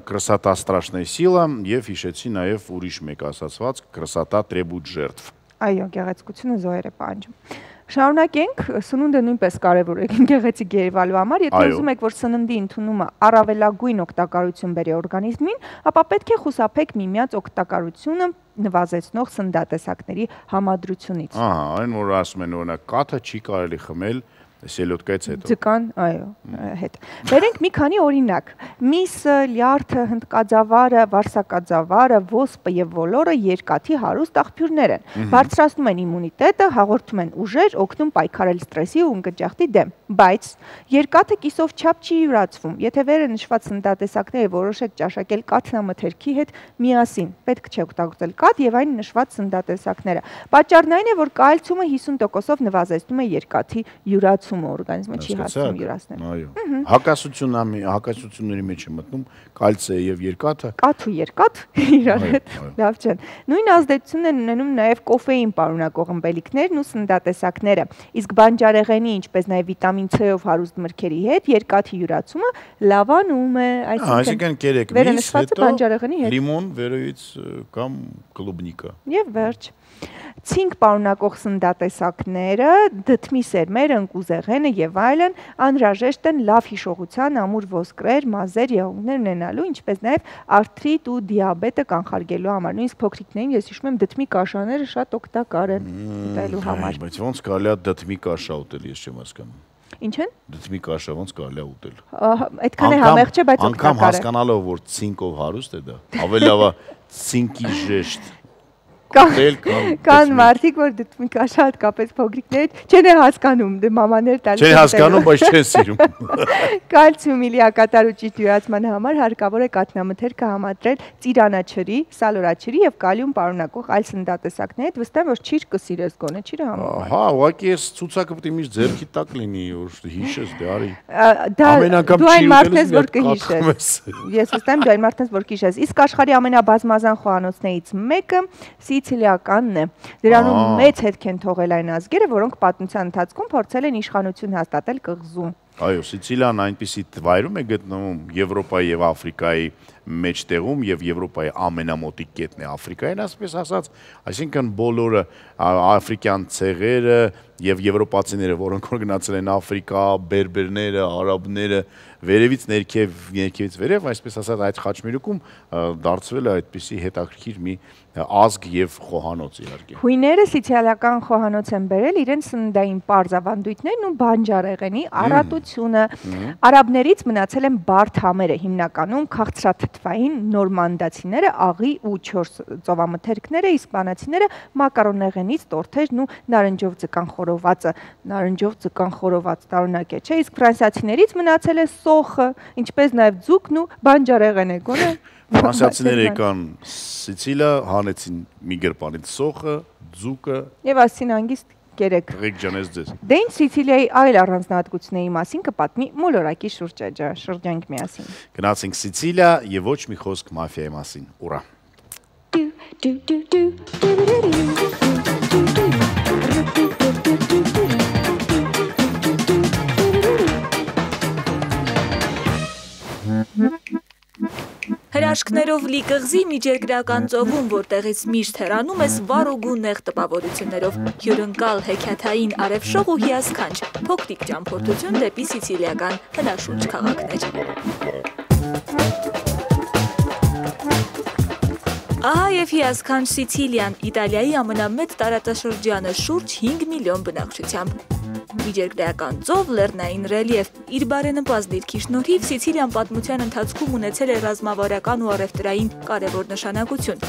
«Красота страшная сила» եւ հիշեցի նաև ուրիշ մեկ ասացված «Красота требует жертв»։ Այո, գեղեցկությունը զոհեր է պահանջում։ Շարունակենք, սնունդը նույնպես կարևոր է գեղեցիկ երևալու համար, եթե ուզում եք, որ սննդի ընդունումը առավելագույն օգտակարություն բերի օրգանիզմին, ապա պետք է խուսափեք միմյանց օգտակարությունը նվազեցնող սննդատեսակների համադրությունից։ Այն որ ասում են օրինակ կաթը չի կարելի խմել Սելյոտկայից հետո։ Ձկան, այո, հետ։ Բերենք մի քանի օրինակ։ Միսը, լյարդը, հնդկաձավարը, վարսակաձավարը, ոսպը եւ ոլորը երկաթի հարուստ աղբյուրներ են։ Բարձրացնում են իմունիտետը, հաղորդում են ուժեր, օգնում պայքարել ստրեսի ու ընկճախտի դեմ։ Բայց երկաթը կիսով չափ չի յուրացվում։ Եթե վերը նշված սննդատեսակները որոշեք ճաշակել կաթնամթերքի հետ միասին, պետք չէ օգտագործել կաթ եւ այն նշված սննդատեսակները։ Պատճառն այն է, որ կալցիումը 50%-ով նվազեցնում է երկաթի յուրացումը, օրգանիզմը չի հասցնում յուրացնել։ Այո։ Հակասությունների մեջ է մտնում կալցիը եւ երկաթը։ Կաթ ու երկաթ իրար հետ լավ չեն։ Նույն ազդեցությունն են ունենում նաեւ կոֆեին պարունակող ըմպելիքներն ու սննդատեսակները։ Իսկ բանջարեղենի, ինչպես նաեւ վիտամին C-ով հարուստ մրգերի հետ երկաթի յուրացումը լավանում է, այսինքն կերեք միս, հետո լիմոն, վերևից կամ կլուբնիկա։ Եվ վերջ։ Ցինկ պարունակող սննդատեսակները, դդմի սերմերը, ընկուզեղենը եւ այլն անհրաժեշտ են լավ հիշողության, ամուր ոսկրեր, մազեր, եղունգներ ունենալու, ինչպես նաեւ արթրիտ ու դիաբետը կանխարգելելու համար։ Նույնիսկ փոքրիկներին ես հիշում եմ դդմի կաշաները շատ օգտակար են ուտելու համար։ Բայց ոնց կարելի է դդմի կաշա ուտել, ես չեմ հասկանում։ Ինչ են։ Դդմի կաշա ոնց կարելի է ուտել։ Այդքան է համեղ չէ, բայց օգտակար է։ Անկամ հասկանալով, որ ցինկով հարուստ է դա, ավելի լավ է ցինկի ժեշտ։ Կան մարդիկ, որ դդմի կաշա հատկապես փոքրիկներ չեն հասկանում, մամաներ տալիս չեն հասկանում, բայց չեն սիրում։ Կալցիումի լիակատարուճի դյուրացման համար հարկավոր է կաթնամթերքը համադրել ծիրանաչրի, սալորաչրի եւ կալիում պարունակող այլ սննդատեսակների հետ, վստահ եմ, որ ճիր կսիրես գոնե, ճիրը համով։ Հա, ուղղակի ես ցուցակը պետք է միշտ ձեռքի տակ լինի, որ հիշես դե արի։ Դու այն մարդն ես, որ կհիշես։ Ես վստահ եմ, դու այն մարդն ես, որ կհիշես։ Իսկ աշխարհի ամենաբազմազան խոհանոցներից մեկը Սիցիլիականն է։ Դրանում մեծ հետք են թողել այն ազգերը, որոնք պատմության ընթացքում փորձել են իշխանություն հաստատել կղզում։ Այո, Սիցիլիան այնպիսի վայրում է գտնվում Եվրոպայի եւ Աֆրիկայի մեջտեղում եւ Եվրոպայի ամենամոտիկ կետն է Աֆրիկային, ասես ասած, այսինքն բոլորը աֆրիկյան ցեղերը եւ եվրոպացիները, որոնք որ գնացել են Աֆրիկա, բերբերները, արաբները, վերևից ներքևից վերև, այսպես ասած, այդ խաչմերուկում դարձվել է այդպիսի հետաքրքիր մի ազգ եւ խոհանոց իհարկե։ Հույները սիցիալիական խոհանոց են բերել իրենց սննդային պարզավանդույթներն ու բանջարեղենի առատությունը։ Արաբներից մնացել են բարդ համերը, հիմնականում քաղցրաթթվային նորմանդացիները, աղի ու 4 ծովամթերքները, իսպանացիները մակարոնեղենից տորթերն ու նարնջով ձկան խորովածը, նարնջով ձկան խորոված տարօրինակ է, չէ՞, իսկ ֆրանսիացիներից մնացել է սոխը, ինչպես նաև ձուկն ու բանջարեղենը, գոնե ֆրանսիացիները եկան Սիցիլիա, հանեցին մի գրպանից սոխը, ձուկը եւ ասին հանգիստ կերեք։ Ղեկջանես ձեզ։ Դե ինչ Սիցիլիայի այլ առանձնահատկությունների մասին կպատմի մոլորակի շրջանք միասին։ Գնացինք Սիցիլիա եւ ոչ մի խոսք մաֆիայի մասին։ Ուրա։ Հրաշքներով լի կղզի միջերկրական ծովում, որտեղից միշտ հեռանում ես վառ ու գուն նեղ տպավորություններով, հյուրընկալ, հեքիաթային, արևշող ու հիասքանչ, փոքրիկ ճամփորդություն դեպի սիցիլիական հնաշունչ քաղաքներ։ Ահա եւ հիասքանչ Սիցիլիան, Իտալիայի ամենամեծ տարածաշրջանը, շուրջ 5 միլիոն բնակչությամբ։ Միջերկրական ծով, լեռնային ռելիեֆ, իր բարենպաստ դիրքի շնորհիվ Սիցիլիան պատմության ընթացքում ունեցել է ռազմավարական ու առևտրային կարևոր նշանակություն։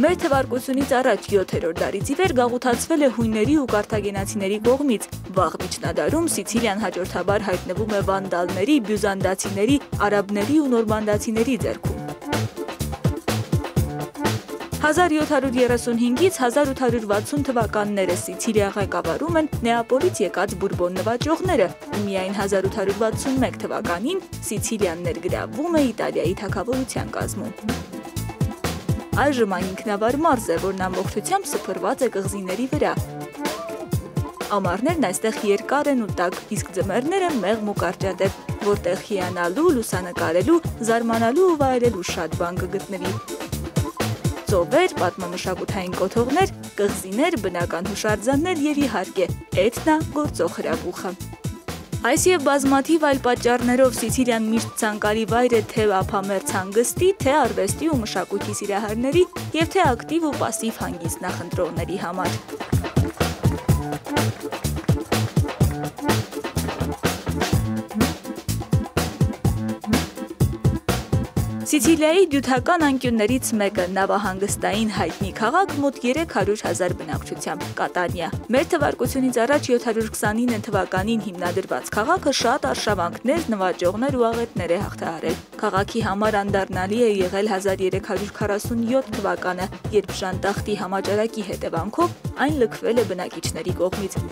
Մեր թվարկությունից առաջ 7-րդ դարից ի վեր գաղութացվել է հույների ու կարթագենացիների կողմից։ Վաղ միջնադարում Սիցիլիան հաջորդաբար հայտնվում է վանդալների, բյուզանդացիների, արաբների ու նորմանդացիների ձեռքում։ 1735-ից 1860 թվականները Սիցիլիա ղեկավարում են Նեապոլից եկած բուրբոն նվաճողները, ու միայն 1861 թվականին Սիցիլիան ներգրավվում է Իտալիայի թագավորության կազմում։ Այժմ այն ինքնավար մարզ է, որն ամբողջությամբ սփռված է կղզիների վրա։ Ամառներն այստեղ երկար են ու տաք, իսկ ձմեռները մեղմ ու կարճատև, որտեղ հիանալու, լուսանկարելու, զարմանալու ու վայելելու շատ բան կգտնվի։ Ծովեր, պատմամշակութային կոթողներ, կղզիներ, բնական հուշարձաններ եւ իհարկե էթնա գործող հրաբուխը։ Այս եւ բազմաթիվ այլ պատճառներով Սիցիլիան միշտ ցանկալի վայր է թե ափամերձ հանգստի, թե արվեստի ու մշակույթի սիրահարների եւ թե ակտիվ ու պասիվ հանգիստ նախընտրողների համար։ Սիցիլիայի դյութական անկյուններից մեկը նավահանգստային հայտնի քաղաք մոտ 300,000 բնակչությամբ Կատանիա։ Մեր թվարկությունից առաջ 729 թվականին հիմնադրված քաղաքը շատ արշավանքներ, նվաճողներ ու աղետներ է հաղթահարել։ Քաղաքի համար անդառնալի է եղել 1347 թվականը, երբ Ժանտախտի համաճարակի հետևանքով այն լքվել է բնակիչների կողմից։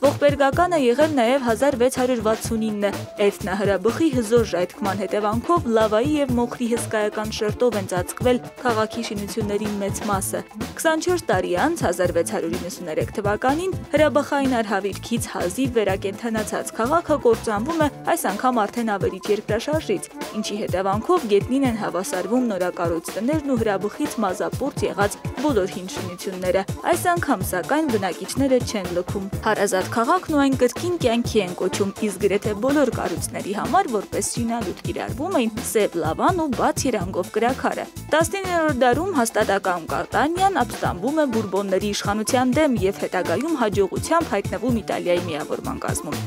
Ողբերգական է եղել նաև 1669 էթնահրաբխի հզոր ժայթքման հետևանքով լավայի եւ մոխրի հսկայական շերտով են ծածկվել քաղաքի շինությունների մեծ մասը։ 24 տարի անց 1693 թվականին հրաբխային արհավիրքից հազիվ վերակենդանացած քաղաքը կործանվում է այս անգամ արդեն ավերիչ երկրաշարժից, ինչի հետևանքով գետնին են հավասարվում նորակառույց տներն ու հրաբխից մազապուրծ եղած բոլոր հին շինությունները։ Այս անգամ սակայն բնակիչները չեն լքում։ Հարազատ քաղաքն ու այն կրկին կյանքի են կոչում, իսկ գրեթե բոլոր կառույցների համար որպես շինալուտ կիրառվում էին սև լավան ու բաց երանգով կրաքարը։ 19-րդ դարում հաստատակամ Կատանիան ապստամբում է բուրբոնների իշխանության դեմ եւ հետագայում հաջողությամբ հայտնվում Իտալիայի միավորման կազմում։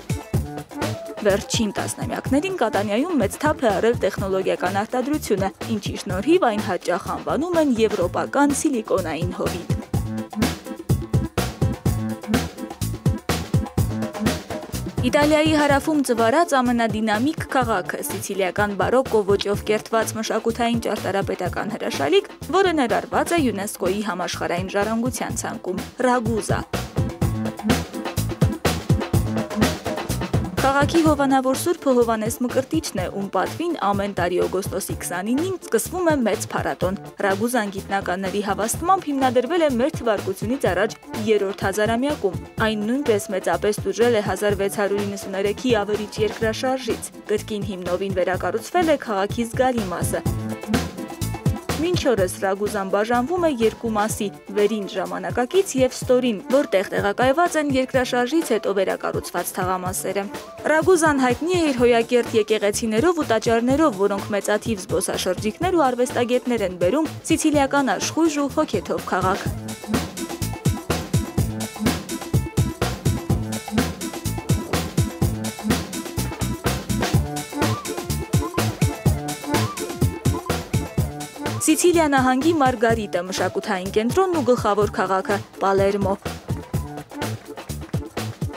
Վերջին տասնամյակներին Կատանիայում մեծ թափ է առել տեխնոլոգիական արտադրությունը, ինչի շնորհիվ այն հաճախ անվանում են եվրոպական սիլիկոնային հովիտ։ Իտալիայի հարավում ծվարած ամենադինամիկ քաղաքը, սիցիլիական բարոկո ոճով կերտված մշակութային ճարտարապետական հրաշալիք, որը ներառված է ՅՈՒՆԵՍԿՕ-ի համաշխարհային ժառանգության ցանկում՝ Ռագուզա։ Քաղաքի հովանավոր Սուրբը Հովանես Մկրտիչն է, ում պատվին ամեն տարի օգոստոսի 29-ին սկսվում է մեծ փառատոն։ Ռագուզան գիտնականների հավաստմամբ հիմնադրվել է մեր թվարկությունից առաջ 3-րդ հազարամյակում։ Այն նույնպես մեծապես տուժել է 1693-ի ավերիչ երկրաշարժից։ Կրկին հիմնովին վերակառուցվել է քաղաքի զգալի մասը։ Մինչ օրս Ռագուզան բաժանվում է երկու մասի՝ վերին ժամանակակից եւ ստորին, որտեղ տեղակայված են երկրաշարժից հետո վերակառուցված թաղամասերը։ Ռագուզան հայտնի է իր հոյակերտ եկեղեցիներով ու տաճարներով, որոնք մեծաթիվ զբոսաշրջիկներ ու արվեստագետներ են բերում սիցիլիական աշխույժ ու հոգեթով քաղաք։ Սիցիլիա նահանգի Մարգարիտա մշակութային կենտրոնն ու գլխավոր քաղաքը՝ Պալերմո։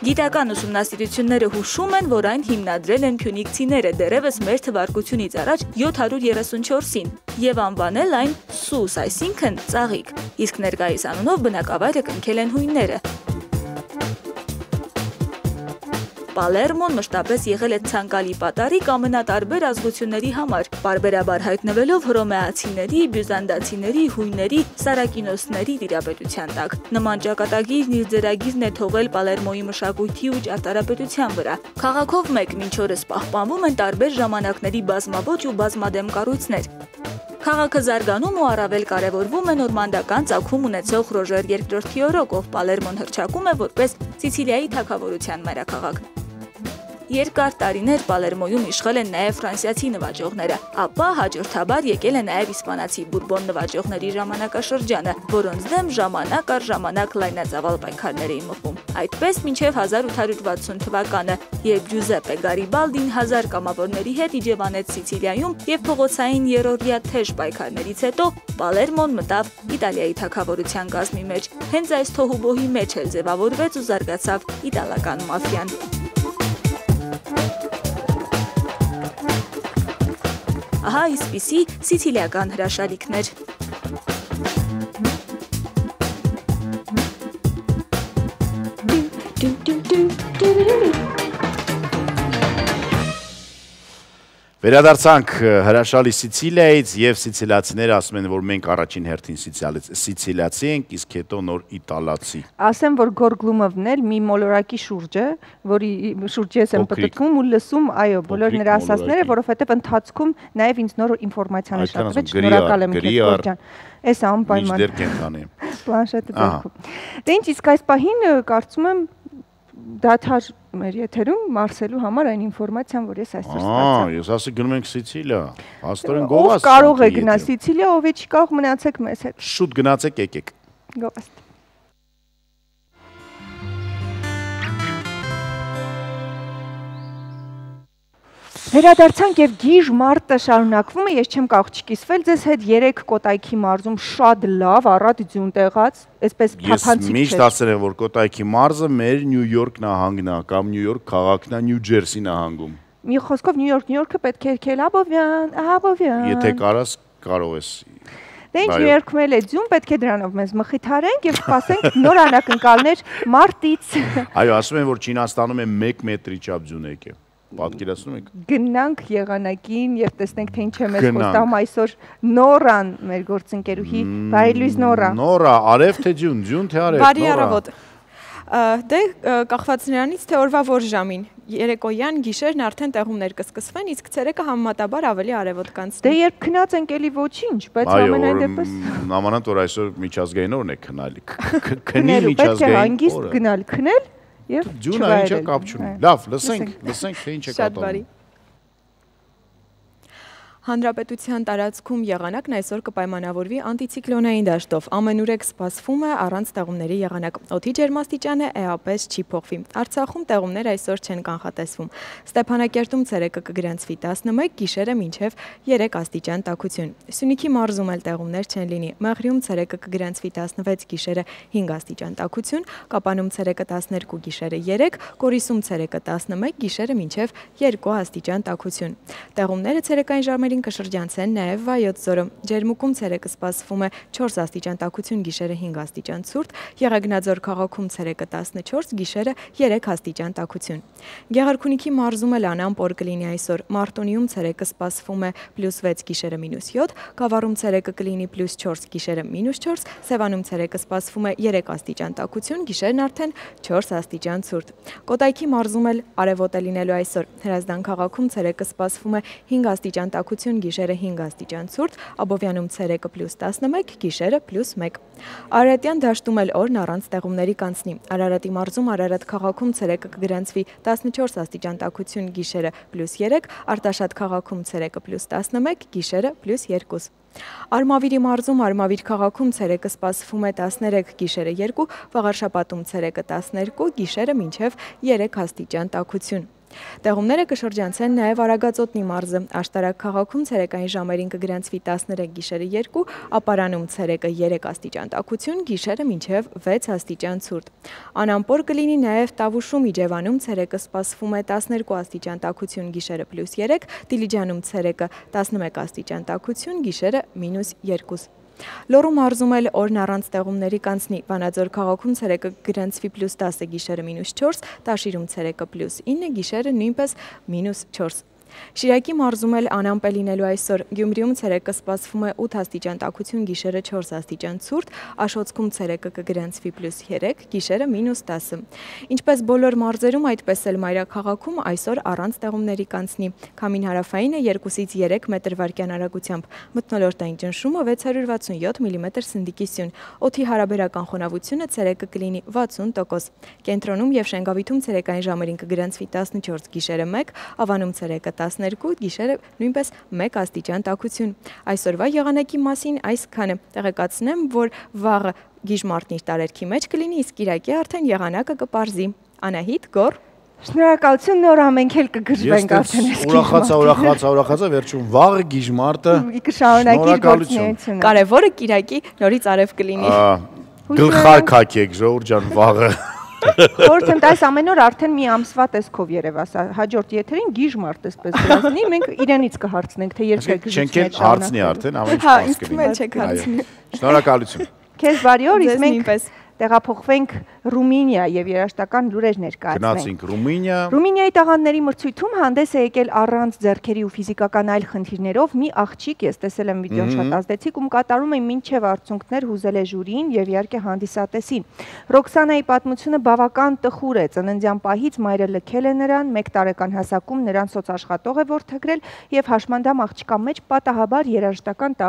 Գիտական ուսումնասիրությունները հուշում են, որ այն հիմնադրել են փյունիկցիները դեռևս մեր թվարկությունից առաջ 734-ին եւ անվանել այն Սուս, այսինքն ծաղիկ, իսկ ներկայիս անունով բնակավայրը կնքել են հույնները։ Պալերմոն մշտապես եղել է ցանկալի պատառիկ ամենատարբեր ազգությունների համար, պարբերաբար հայտնվելով հռոմեացիների, բյուզանդացիների, հույների, սարակինոսների տիրապետության տակ։ Նման ճակատագիրն իր ձեռագիրն է թողել Պալերմոյի մշակույթի ու ճարտարապետության վրա։ Քաղաքով մեկ մինչ օրս պահպանվում են տարբեր ժամանակների բազմաոճ ու բազմադեմ կառույցներ։ Քաղաքը զարգանում ու առավել կարևորվում է նորմանդական ծագում ունեցող Ռոժեր II օրոք, ով Պալերմոն հռչակում է որպես Սիցիլիայի թագավորության մայրաքաղաք։ Երկար տարիներ Պալերմոյում իշխել են նաև ֆրանսիացի նվաճողները, ապա հաջորդաբար եկել է նաև իսպանացի բուրբոն նվաճողների ժամանակաշրջանը, որոնց դեմ ժամանակ առ ժամանակ լայնածավալ պայքարներ էին մղվում։ Այդպես մինչև 1860 թվականը, երբ Ջուզեպպե Գարիբալդին 1000 կամավորների հետ իջևանեց Սիցիլիայում եւ փողոցային երրորդյա թեժ պայքարներից հետո Պալերմոն մտավ Իտալիայի թագավորության կազմի մեջ։ Հենց այս թոհուբոհի մեջ էլ ձևավորվեց ու զարգացավ իտալական մաֆիան։ Ահա այսպիսի սիցիլիական հրաշալիքներ։ Վերադարձանք հրաշալի Սիցիլիայից եւ սիցիլիացիները ասում են, որ մենք առաջին հերթին սիցիլիացի ենք, իսկ հետո նոր իտալացի։ Ասեմ, որ Գորգլումովն էլ մի մոլորակի շուրջ է, որի շուրջ ես եմ պտտվում ու լսում, այո, բոլոր նրա ասածները, որովհետեւ ընթացքում նաեւ ինձ նոր ինֆորմացիա նշանակվեց, շնորհակալ եմ քեզ ջան։ Էս անպայման։ Միշտ կենթանի։ Պլանշետը ձեռքում։ Դե ինչ, իսկ այս պահին կարծում եմ դաթար մեր եթերում Մարսելու համար այն ինֆորմացիան, որ ես այսօր ստացա։ Ես ասի գնում ենք Սիցիլիա։ Աստորեն գովաստ։ Ով կարող է գնալ Սիցիլիա, ով է չի կարող, մնացեք մեզ հետ։ Շուտ գնացեք, եկեք։ Գովաստ։ Վերադարձանք եւ գիժ մարտը շարունակվում է, ես չեմ կարող չկիսվել ձեզ հետ 3 Կոտայքի մարզում շատ լավ առատ ձյուն տեղած, այսպես փափանցիկ չէ։ Ես միշտ ասել եմ, որ Կոտայքի մարզը մեր Նյու Յորք նահանգն է կամ Նյու Յորք քաղաքն է Նյու Ջերսի նահանգում։ Մի խոսքով Նյու Յորքը պետք է եկել Աբովյան։ Եթե կարաս, կարող ես։ Դե ինչ Նյու Յորքում էլ է ձյուն, պետք է դրանով մեզ մխիթարենք եւ սպասենք նոր անակնկալներ մարտից։ Այո, ասում են, որ Չինաստանում է 1 մետրի չափ ձյուն եկել։ Պատկերացնում եք։ Գնանք եղանակին եւ տեսնենք թե ինչ է մեզ խոստանում այսօր Նորան, մեր գործընկերուհի, բարի լույս Նորա։ Նորա, արև թե ձյուն, ձյուն թե արև։ Բարի առավոտ։ Դե կախված նրանից թե օրվա որ ժամին, երեկոյան, գիշերն արդեն տեղումներ կսկսվեն, իսկ ցերեկը համեմատաբար ավելի արևոտ կանցնի։ Դե երբ քնած ենք էլի ոչինչ, բայց ամենայն դեպս նամանատ որ այսօր միջազգային օրն է քնալի։ Քնի միջազգային օրը։ Հանգիստ գնալ քնել եւ ջունը ինչա կապ չունի։ Լավ, լսենք թե ինչ է կատարվում։ Հանրապետության տարածքում եղանակն այսօր կպայմանավորվի անտիցիկլոնային դաշտով։ Ամենուրեք սպասվում է առանց տեղումների եղանակ։ Օդի ջերմաստիճանը էապես չի փոխվի։ Արցախում տեղումներ այսօր չեն կանխատեսվում։ Ստեփանակերտում ցերեկը կգրանցվի 11, գիշերը մինչև 3 աստիճան տաքություն։ Սյունիքի մարզում էլ տեղումներ չեն լինի։ Մեղրիում ցերեկը կգրանցվի 16, գիշերը 5 աստիճան տաքություն, Կապանում ցերեկը 12, գիշերը 3, Կորիսում ցերեկը 11, գիշերը մինչև 2 աստիճան տաքություն։ Տեղումները ցերեկային ժամերին կշրջանցեն նաև Վայոց ձորը։ Ջերմուկում ցերեկը սպասվում է 4 աստիճան տաքություն, գիշերը 5 աստիճան ցուրտ, Եղեգնաձոր քաղաքում ցերեկը 14, գիշերը 3 աստիճան տաքություն։ Գեղարքունիքի մարզում էլ անամպոր կլինի այսօր։ Մարտունիում ցերեկը սպասվում է +6, գիշերը -7, Գավառում ցերեկը կլինի +4, գիշերը -4, Սևանում ցերեկը սպասվում է 3 աստիճան տաքություն, գիշերն արդեն 4 աստիճան ցուրտ։ Կոտայքի մարզում էլ արևոտ է լինելու այսօր։ Հրազդան քաղաքում ցերեկը սպասվում է 5 աստիճան տաքություն, գիշերը 5 աստիճան ցուրտ, Աբովյանում ցերեկը +11, գիշերը +1։ Արարատյան դաշտում էլ օրն առանց տեղումների կանցնի։ Արարատի մարզում Արարատ քաղաքում ցերեկը կգրանցվի 14 աստիճան տաքություն, գիշերը +3, Արտաշատ քաղաքում ցերեկը +11, գիշերը +2։ Արմավիրի մարզում Արմավիր քաղաքում ցերեկը սպասվում է 13, գիշերը 2, Վաղարշապատում ցերեկը 12, գիշերը մինչև 3 աստիճան տաքություն։ Տեղումները կշրջանցեն նաև Արագածոտնի մարզը։ Աշտարակ քաղաքում ցերեկային ժամերին կգրանցվի 13, գիշերը 2, Ապարանում ցերեկը 3 աստիճան տաքություն, գիշերը մինչև 6 աստիճան ցուրտ։ Անամպոր կլինի նաև Տավուշում Իջևանում ցերեկը սպասվում է 12 աստիճան տաքություն, գիշերը +3, Դիլիջանում ցերեկը 11 աստիճան տաքություն, գիշերը -2։ Լոռու մարզում էլ օրն առանց տեղումների կանցնի։ Վանաձոր քաղաքում ցերեկը կգրանցվի +10, գիշերը -4, Տաշիրում ցերեկը +9, գիշերը նույնպես -4։ Շիրակի մարզում էլ անամպ է լինելու այսօր։ Գյումրիում ցերեկը սպասվում է 8 աստիճան տաքություն, գիշերը 4 աստիճան ցուրտ, Աշոտսկում ցերեկը կգրանցվի +3, գիշերը -10։ Ինչպես բոլոր մարզերում, այդպես էլ մայրաքաղաքում այսօր առանց տեղումների կանցնի։ Քամին հարավայինը 2-ից 3 մետր/վայրկյան արագությամբ, մթնոլորտային ճնշումը 667 մմ սնդիկի սյուն։ Օդի հարաբերական խոնավությունը ցերեկը կլինի 60%։ Կենտրոնում եւ Շենգավիթում ցերեկային ժամերին կգրանցվի 14, գիշերը 1, Ավանում ցերեկը 12, գիշերը նույնպես 1 աստիճան տաքություն։ Այսօրվա եղանակի մասին այսքանը։ Տեղեկացնեմ, որ վաղը գիժմարտն իր տարերքի մեջ կլինի, իսկ կիրակի արդեն եղանակը կպարզի։ Անահիտ, Գոր։ Շնորհակալություն, նոր ամենք էլ կգժվենք արդեն այս գիժմարտը։ Ուրախացա, վերջում վաղը գիժմարտը կշարունակի գործունեությունը։ Կարևորը կիրակի նորից արև կլինի։ Գլխար քակեք, ժողովուրդ ջան, վաղը։ Խորհուրդ եմ տալիս ամեն օր արդեն մի ամսվա տեսքով երևաս, հաջորդ եթերին գիժմարտ էսպես դրասնի, մենք իրանից կհարցնենք, թե երբ է գժիչն Չենք հարցնի արդեն, ամեն ինչ ինձ թվում է չեք հարցնի։ Շնորհակալություն։ Քեզ բարի օր, իսկ մենք տեղափոխվենք Ռումինիա եւ երաժշտական լուրեր ներկայացնենք։ Գնացինք Ռումինիա։ Ռումինիայի տաղանդների մրցույթում հանդես է եկել առանց ձեռքերի ու ֆիզիկական այլ խնդիրներով մի աղջիկ, ես տեսել եմ վիդեոն շատ ազդեցիկ, ում կատարում է մինչև արցունքներ հուզել է ժյուրին եւ իհարկե հանդիսատեսին։ Ռոքսանայի պատմությունը բավական տխուր է։ Ծննդյան պահից մայրը լքել է նրան, 1 տարեկան հասակում նրան սոցաշխատող է որդեգրել եւ հաշմանդամ աղջկա մեջ պատահաբար երաժշտական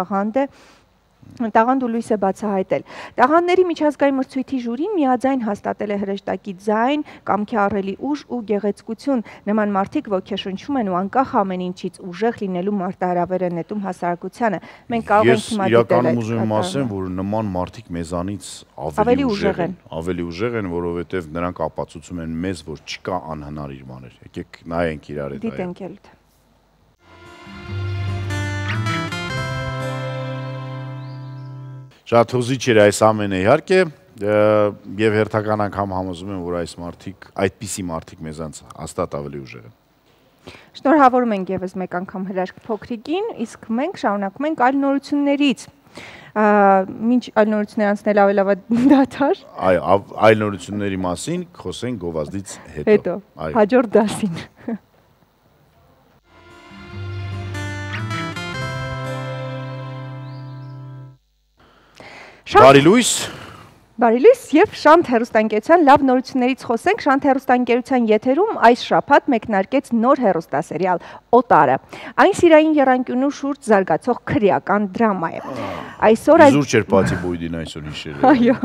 տաղանդ ու լույս է բացահայտել։ Տաղանդների միջազգային մրցույթի ժյուրին միաձայն հաստատել է հրեշտակի ձայն, կամքի առելի ուժ ու գեղեցկություն։ Նման մարդիկ ոգեշնչում են ու անկախ ամեն ինչից ուժեղ լինելու մարտահրավեր են նետում հասարակությանը։ Մենք կարող ենք հիմա դիտել այդ։ Ես իրականում ուզում եմ ասեմ, որ նման մարդիկ մեզանից ավելի ուժեղ են։ Ավելի ուժեղ են, որովհետև նրանք ապացուցում են մեզ, որ չկա անհնարին բաներ։ Եկեք նայենք իրար հետ։ Դիտենք էլ։ Շատ հուզիչ էր այս ամենը իհարկե եւ հերթական անգամ համոզում եմ, որ այս մարդիկ, այդպիսի մարդիկ մեզանց հաստատ ավելի ուժեղ են։ Շնորհավորում ենք եւս մեկ անգամ հրաշք փոքրիկին, իսկ մենք շարունակում ենք այլ նորություններից։ Մինչ այլ նորություններ անցնել ավելավա դադար։ Այո, այլ նորությունների մասին խոսենք գովազդից հետո։ Հաջորդ դասին։ Բարի լույս։ Բարի լույս եւ Շանթ հեռուստաընկերության լավ նորություններից խոսենք։ Շանթ հեռուստաընկերության եթերում այս շաբաթ մեկնարկեց նոր հեռուստասերիալ Օտարը։ Այն սիրային եռանկյունու շուրջ զարգացող քրեական դրամա է։ Այսօր Զուր չէր բացի բույդին այսօր հիշել։ Այո,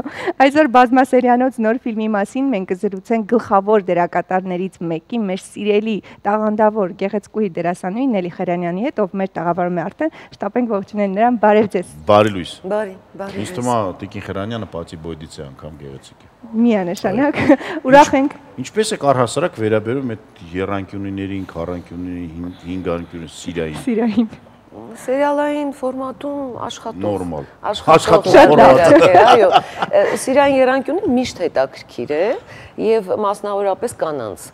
այսօր բազմասերիանոց նոր ֆիլմի մասին մենք կզրուցենք գլխավոր դերակատարներից մեկի, մեր սիրելի տաղանդավոր գեղեցկուհի դերասանուհի Նելի Խերանյանի հետ, ով մեր տաղավարում է արդեն, շտապենք ողջունել նրան, բարև ձեզ։ Բարի լույս։ Բարի։ Ինձ թվում է Տիկին Խերանյանը բացի բույդից է անգամ գեղեցիկ է։ Միանշանակ, ուրախ ենք։ Ինչպես է առհասարակ վերաբերում այդ եռանկյունիներին, քառանկյունների, հինգանկյունի սիրային։ Սերիալային ֆորմատում աշխատող։ Նորմալ։ Աշխատող ֆորմատ է, այո։ Սիրային եռանկյունը միշտ հետաքրքիր է եւ մասնավորապես կանանց,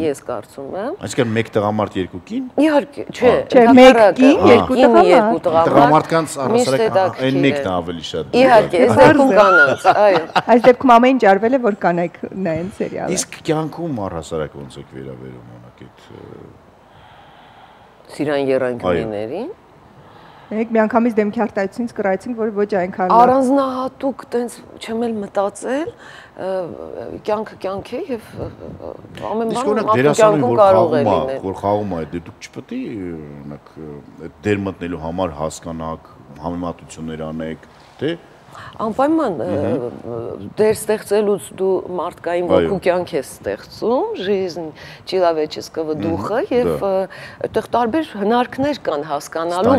ես կարծում եմ։ Այսինքն մեկ տղամարդ երկու կին։ Իհարկե, չէ, մեկ կին, երկու տղամարդ։ Տղամարդկանց առհասարակ այն մեկն է ավելի շատ։ Իհարկե, այս դեպքում կանանց, այո։ Այս դեպքում ամեն ինչ արվել է, որ կանայք նայեն սերիալը։ Իսկ կյանքում առհասարակ ոնց եք վերաբերում օրինակ այդ սիրային եռանկյուններին։ Մենք միանգամից դեմքի արտահայտությունից կռայցինք, որ ոչ այնքան առանձնահատուկ տենց չեմ էլ մտածել, կյանքը կյանք է եւ ամեն բան մարդու կյանքում կարող է լինել։ Որ խաղում է, դե դուք չպետք է օրինակ այդ դեր մտնելու համար հասկանաք, համեմատություններ անեք, թե Անպայման դեր ստեղծելուց դու մարդկային ոգու կյանք ես ստեղծում, жизнь человеческого духа եւ այդտեղ տարբեր հնարքներ կան հասկանալու,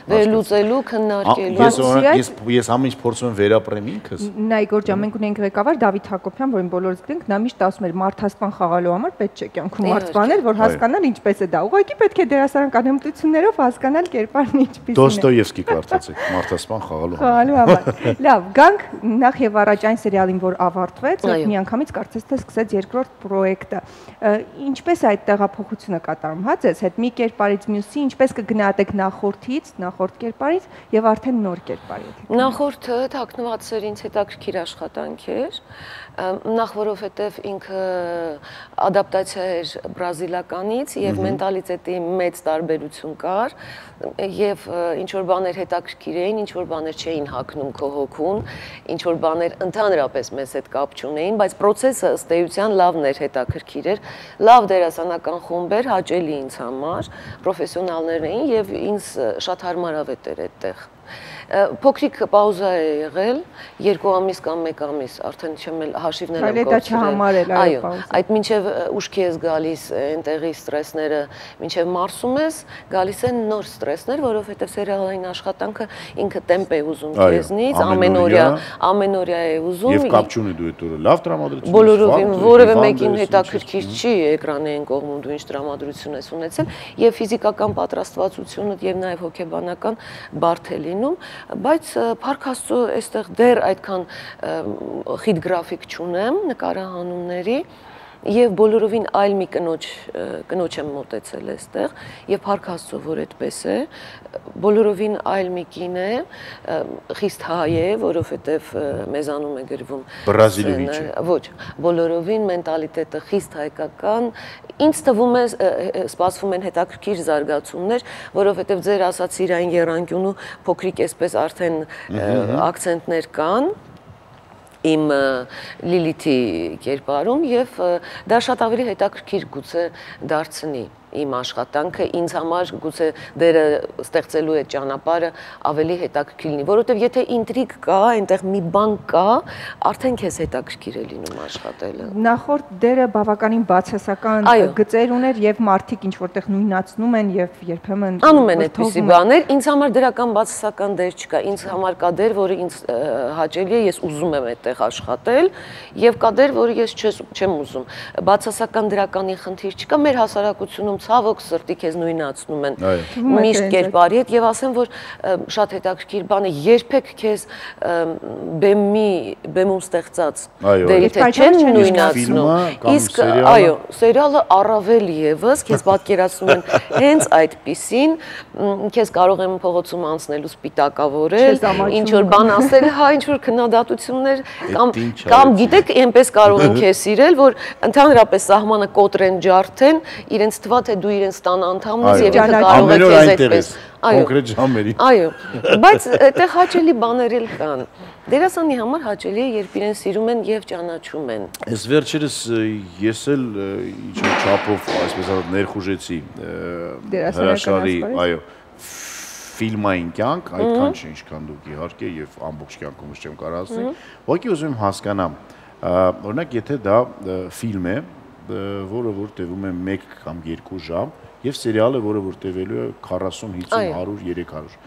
վերլուծելու, քննարկելու։ Ես ամեն ինչ փորձում եմ վերապրեմ ինքս։ Նայ Գորջան, մենք ունենք ղեկավար Դավիթ Հակոբյան, որին բոլորս գիտենք, նա միշտ ասում էր մարդասպան խաղալու համար պետք չէ կյանքում մարդսպանել, որ հասկանալ ինչպես է դա։ Ուղղակի պետք է դերասանական հմտություններով հասկանալ կերպարն ինչպես է։ Դոստոևսկի կարծեցեք, մարդասպան խաղալու համար։ Լավ, գանք նախ եւ առաջ այն սերիալին, որ ավարտվեց, եւ միանգամից կարծես թե սկսեց երկրորդ պրոյեկտը։ Ինչպես է այդ տեղափոխությունը կատարում, հա, ձեզ հետ մի կերպարից մյուսի, ինչպես կգնահատեք նախորդից, նախորդ կերպարից եւ արդեն նոր կերպարի հետ։ Նախորդը թաքնված էր ինձ հետաքրքիր աշխատանք էր, նախ որովհետեւ ինքը ադապտացիա էր բրազիլականից եւ մենտալիտետի մեծ տարբերություն կար եւ ինչ որ բաներ հետաքրքիր էին, ինչ որ բաներ չէին հագնում քո հոգուն, ինչ որ բաներ ընդհանրապես մեզ հետ կապ չունեին, բայց process-ը ըստ էության լավն էր, հետաքրքիր էր, լավ դերասանական խումբ էր, հաճելի ինձ համար, պրոֆեսիոնալներ էին եւ ինձ շատ հարմարավետ էր այդտեղ։ Փոքրիկ պաուզա է եղել, 2 ամիս կամ 1 ամիս, արդեն չեմ էլ հաշիվներ եմ կորցրել։ Այո, այդ մինչև ուշքի ես գալիս այնտեղի ստրեսները, մինչև մարսում ես, գալիս են նոր ստրեսներ, որովհետև սերիալային աշխատանքը ինքը տեմպ է ուզում քեզնից, ամենօրյա է ուզում։ Եվ կապ չունի դու այդ օրը լավ տրամադրություն։ Բոլորովին որևէ մեկին հետաքրքիր չի էկրանային կողմում դու ինչ տրամադրություն ես ունեցել, եւ ֆիզիկական պատրաստվածությունը եւ նաեւ հոգեբանական բարդ է լինում, բայց փառք Աստծո այստեղ դեռ այդքան խիտ գրաֆիկ չունեմ նկարահանումների եւ բոլորովին այլ մի կնոջ եմ մոտեցել այստեղ եւ փառք Աստծո որ այդպես է, բոլորովին այլ մի կին է, խիստ հայ է, որովհետեւ մեզանում է գրվում բրազիլիվի չէ։ Ոչ, բոլորովին մենտալիտետը խիստ հայկական, ինձ թվում է սպասվում են հետաքրքիր զարգացումներ, որովհետեւ ձեր ասած սիրային եռանկյունու փոքրիկ այսպես արդեն ակցենտներ կան իմ Լիլիթի կերպարում եւ դա շատ ավելի հետաքրքիր գուցե դարձնի իմ աշխատանքը, ինձ համար գուցե դերը ստեղծելու այդ ճանապարհը ավելի հետաքրքիր լինի, որովհետեւ եթե ինտրիգ կա, այնտեղ մի բան կա, արդեն քեզ հետաքրքիր է լինում աշխատելը։ Նախորդ դերը բավականին բացասական գծեր ուներ եւ մարդիկ ինչ որտեղ նույնացնում են եւ երբեմն անում են այդպիսի բաներ, ինձ համար դրական բացասական դեր չկա, ինձ համար կա դեր, որը ինձ հաճելի է, ես ուզում եմ այդտեղ աշխատել եւ կա դեր, որը ես չեմ ուզում։ Բացասական դրականի խնդիր չկա, մեր հասարակությունում ցավոք սրտի քեզ նույնացնում են միշտ կերպարի հետ եւ ասեմ որ շատ հետաքրքիր բան է երբեք քեզ բեմում ստեղծած դերի թե չեն նույնացնում իսկ այո սերիալը առավել եւս քեզ պատկերացնում են հենց այդպիսին քեզ կարող են փողոցում անցնելու սպիտակավորել ինչ որ բան ասել հա ինչ որ քննադատություններ կամ գիտեք այնպես կարող են քեզ սիրել որ ընդհանրապես սահմանը կոտրեն ջարդեն իրենց թվա թե դու իրենց տան անդամն ես եւ ինքը կարող է քեզ այդպես կոնկրետ ժամերին այո բայց այդտեղ հաճելի բաներ էլ կան դերասանի համար հաճելի է երբ իրեն սիրում են եւ ճանաչում են այս վերջերս ես էլ ինչ որ չափով այսպես ասած ներխուժեցի հրաշալի այո ֆիլմային կյանք այդքան չէ ինչքան դուք իհարկե եւ ամբողջ կյանքումս չեմ կարող ասել ուղղակի ուզում եմ հասկանամ օրինակ եթե դա ֆիլմ է որը որ տևում է 1 կամ 2 ժամ եւ սերիալը որը որ տևելու է 40, 50, 100, 300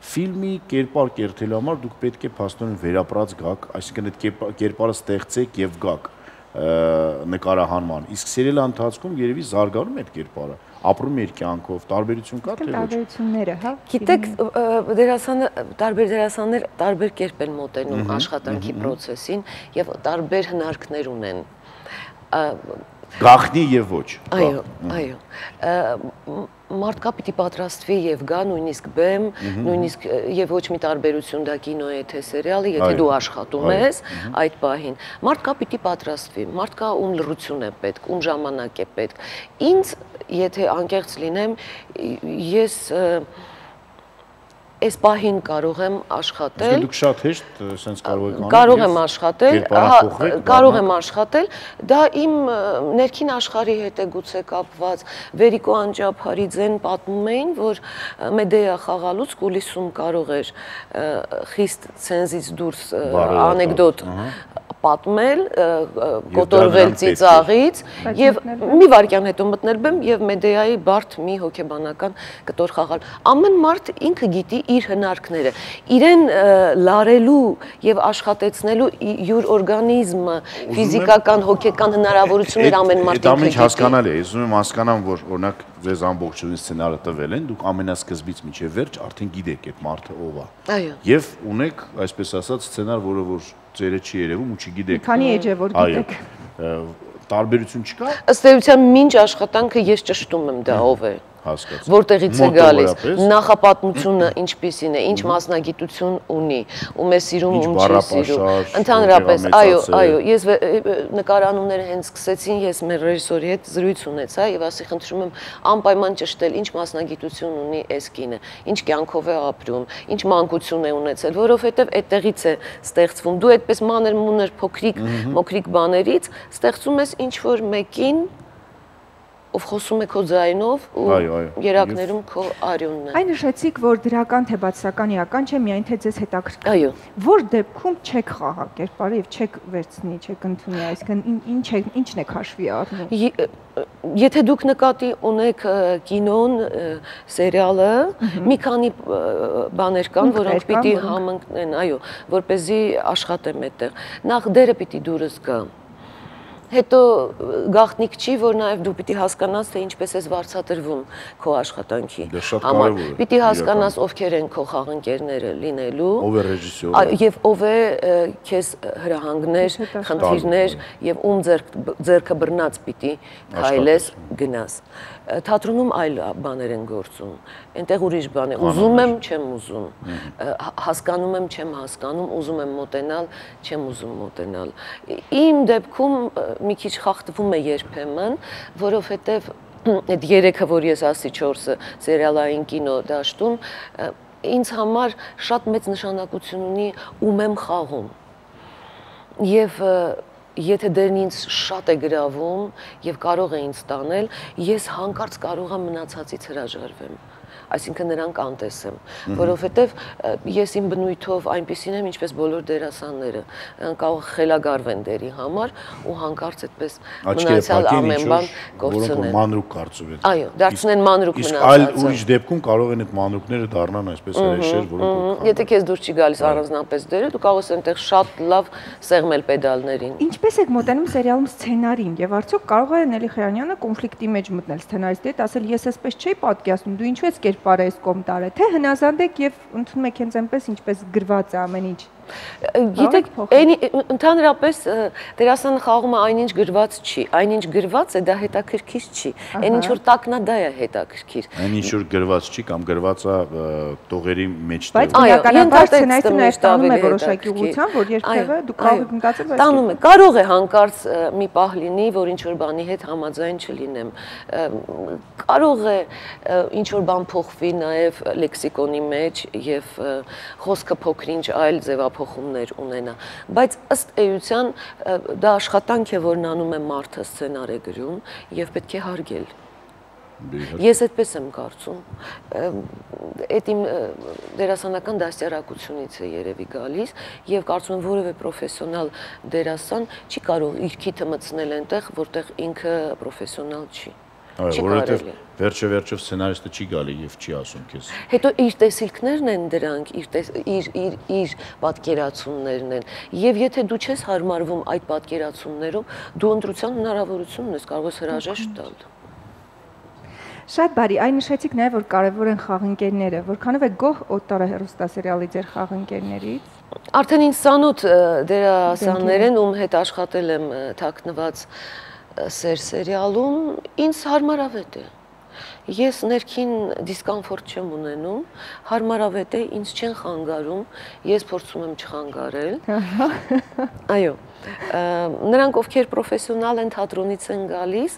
ֆիլմի կերպար կերտելու համար դուք պետք է փաստորեն վերապրած գաք այսինքն այդ կերպարը ստեղծեք եւ գաք նկարահանման իսկ սերիալի ընթացքում երևի զարգանում է այդ կերպարը ապրում է իր կյանքով տարբերություն կա թե ոչ տարբերությունները հա գիտեք դերասանը տարբեր դերասաններ տարբեր կերպ են մոտենում աշխատանքի process-ին եւ տարբեր հնարքներ ունեն գախնի եւ ոչ այո մարդկա պիտի պատրաստվի եւ գա նույնիսկ բեմ նույնիսկ եւ ոչ մի տարբերություն դա կինո է թե սերիալը եթե դու աշխատում ես այդ պահին մարդկա պիտի պատրաստվի մարդկա ում լռություն է պետք ում ժամանակ է պետք ինձ եթե անկեղծ լինեմ ես այս պահին կարող եմ աշխատել դուք շատ հեշտ sense կարող եմ աշխատել կարող եմ աշխատել դա իմ ներքին աշխարհի հետ է գուցե կապված Վերիկո Անճափարիձեն պատմում էին որ մեդեա խաղալուց կուլիսում կարող էր խիստ ցենզից դուրս անեկդոտ պատմել կոտորվել ծիծաղից եւ մի վարքյան հետո մտնել բեմ եւ մեդեայի բարդ մի հոգեբանական կտոր խաղալ ամեն մարդ ինքը գիտի իր հնարքները իրեն լարելու եւ աշխատեցնելու յուր օրգանիզմը ֆիզիկական հոգեկան հնարավորություններ ամեն մարդ ինքը գիտի հասկանալի է ես ուզում եմ հասկանամ որ օրինակ ձեզ ամբողջովին սցենարը տվել են դուք ամենասկզբից մինչև վերջ արդեն գիտեք այդ մարդը ով է եւ ունեք այսպես ասած սցենար որը որ ձերը չի երևում ու չգիտեք քանի էջ է որ գիտեք տարբերություն չկա ըստ էության մինչ աշխատանքը ես ճշտում եմ դա ով է հասկացա որտեղից է գալիս նախապատմությունը ինչպիսին է ինչ մասնագիտություն ունի ում է սիրում ում չի սիրում ընդհանրապես այո ես նկարանումները հենց սկսեցին ես մեր ռեժիսորի հետ զրույց ունեցա եւ ասի խնդրում եմ անպայման ճշտել ինչ մասնագիտություն ունի այս կինը ինչ կյանքով է ապրում ինչ մանկություն է ունեցել որովհետեւ այդտեղից է ստեղծվում դու այդպես մանր փոքրիկ բաներից ստեղծում ես ինչ որ մեկին ով խոսում է քո ձայնով ու երակներում քո արյունն է։ Այն նշեցիք, որ դրական թե բացասական իրական չէ, միայն թե ձեզ հետաքրքիր։ Այո։ Որ դեպքում չեք խաղա կերպարը եւ չեք վերցնի, չեք ընդունի, այսինքն ինչն է քաշվի առնում։ Եթե դուք նկատի ունեք կինոն, սերիալը, մի քանի բաներ կան, որոնք պիտի համընկնեն, այո, որպեսզի աշխատեմ այդտեղ։ Նախ դերը պիտի դուրս գա։ Հետո գաղտնիք չի, որ նաև դու պիտի հասկանաս, թե ինչպես ես վարձատրվում քո աշխատանքի համար։ Պիտի հասկանաս ովքեր են քո խաղընկերները լինելու։ Ով է ռեժիսորը։ Եվ ով է քեզ հրահանգներ, խնդիրներ եւ ում ձեռքը բռնած պիտի քայլես գնաս։ Թատրոնում այլ բաներ են գործում։ Այնտեղ ուրիշ բան է։ Ուզում եմ, չեմ ուզում։ Հասկանում եմ, չեմ հասկանում, ուզում եմ մոտենալ, չեմ ուզում մոտենալ։ Իմ դեպքում մի քիչ խախտվում է երբեմն, որովհետև այդ 3-ը, որ ես ասի 4-ը սերիալային կինո դաշտում, ինձ համար շատ մեծ նշանակություն ունի ում եմ խաղում։ Եվ եթե դերն ինձ շատ է գրավում եւ կարող է ինձ տանել, ես հանկարծ կարող եմ մնացածից հրաժարվեմ։ այսինքն նրանք անտեսեմ, որովհետև ես իմ բնույթով այնպեսին եմ, ինչպես բոլոր դերասանները, կարող խելագարվեն դերի համար ու հանկարծ այդպես մնացյալ ամեն բան կորցնեն։ Մանրուք կարծում եք։ Այո, դարձնեն մանրուք մնացածը։ Իսկ այլ ուրիշ դեպքում կարող են այդ մանրուքները դառնան այսպես հրեշեր, որոնք եթե քեզ դուր չի գալիս առանձնապես դերը, դու կարող ես այնտեղ շատ լավ սեղմել պեդալներին։ Ինչպես եք մոտենում սերիալում սցենարին եւ արդյոք կարող է Նելի Խերանյանը կոնֆլիկտի մեջ մտնել սցենարիստի հետ, ասել ես այսպես չէի պատկերացնում, դու ինչու ես կերպարը այս կոմտարը, թե հնազանդ եք եւ ընդունում եք հենց այնպես ինչպես գրված է ամեն ինչ։ Գիտեք, ընդհանրապես դերասանը խաղում է այնինչ գրված չի, այնինչ գրված է դա հետաքրքիր չի, այն ինչ որ տակնա դա է հետաքրքիր։ Այն ինչ որ գրված չի կամ գրված է տողերի մեջ Բայց իրականաբար սցենարիստը նաև տանում է որոշակի ուղղությամբ, որ երբևէ դու կարող եք մտածել, բայց տանում է, կարող է հանկարծ մի պահ լինի, որ ինչ որ բանի հետ համաձայն չլինեմ։ Կարող է ինչ որ բան փոխվի նաև լեքսիկոնի մեջ եւ խոսքը փոքրինչ այլ ձևափոխումներ ունենա, բայց ըստ էության դա աշխատանք է, որն անում է մարդը սցենար է գրում եւ պետք է հարգել։ Ես այդպես եմ կարծում։ Այդ իմ դերասանական դաստիարակությունից է երևի գալիս եւ կարծում եմ որևէ պրոֆեսիոնալ դերասան չի կարող իր քիթը մտցնել այնտեղ, որտեղ ինքը պրոֆեսիոնալ չի։ Որովհետև վերջը սցենարիստը չի գալի եւ չի ասում քեզ։ Հետո իր տեսիլքներն են դրանք, իր պատկերացումներն են։ Եվ եթե դու չես հարմարվում այդ պատկերացումներով, դու ընտրության հնարավորություն ունես, կարող ես հրաժեշտ տալ։ Շատ բարի, այն նշեցիք նաև որ կարևոր են խաղընկերները, որքանով է գոհ Օտարը հեռուստասերիալի ձեր խաղընկերներից։ Արդեն ինձ ծանոթ դերասաններ են, ում հետ աշխատել եմ թաքնված սեր սերիալում, ինձ հարմարավետ է։ Ես ներքին դիսկոմֆորտ չեմ ունենում, հարմարավետ է, ինձ չեն խանգարում, ես փորձում եմ չխանգարել։ Այո, նրանք ովքեր պրոֆեսիոնալ են, թատրոնից են գալիս,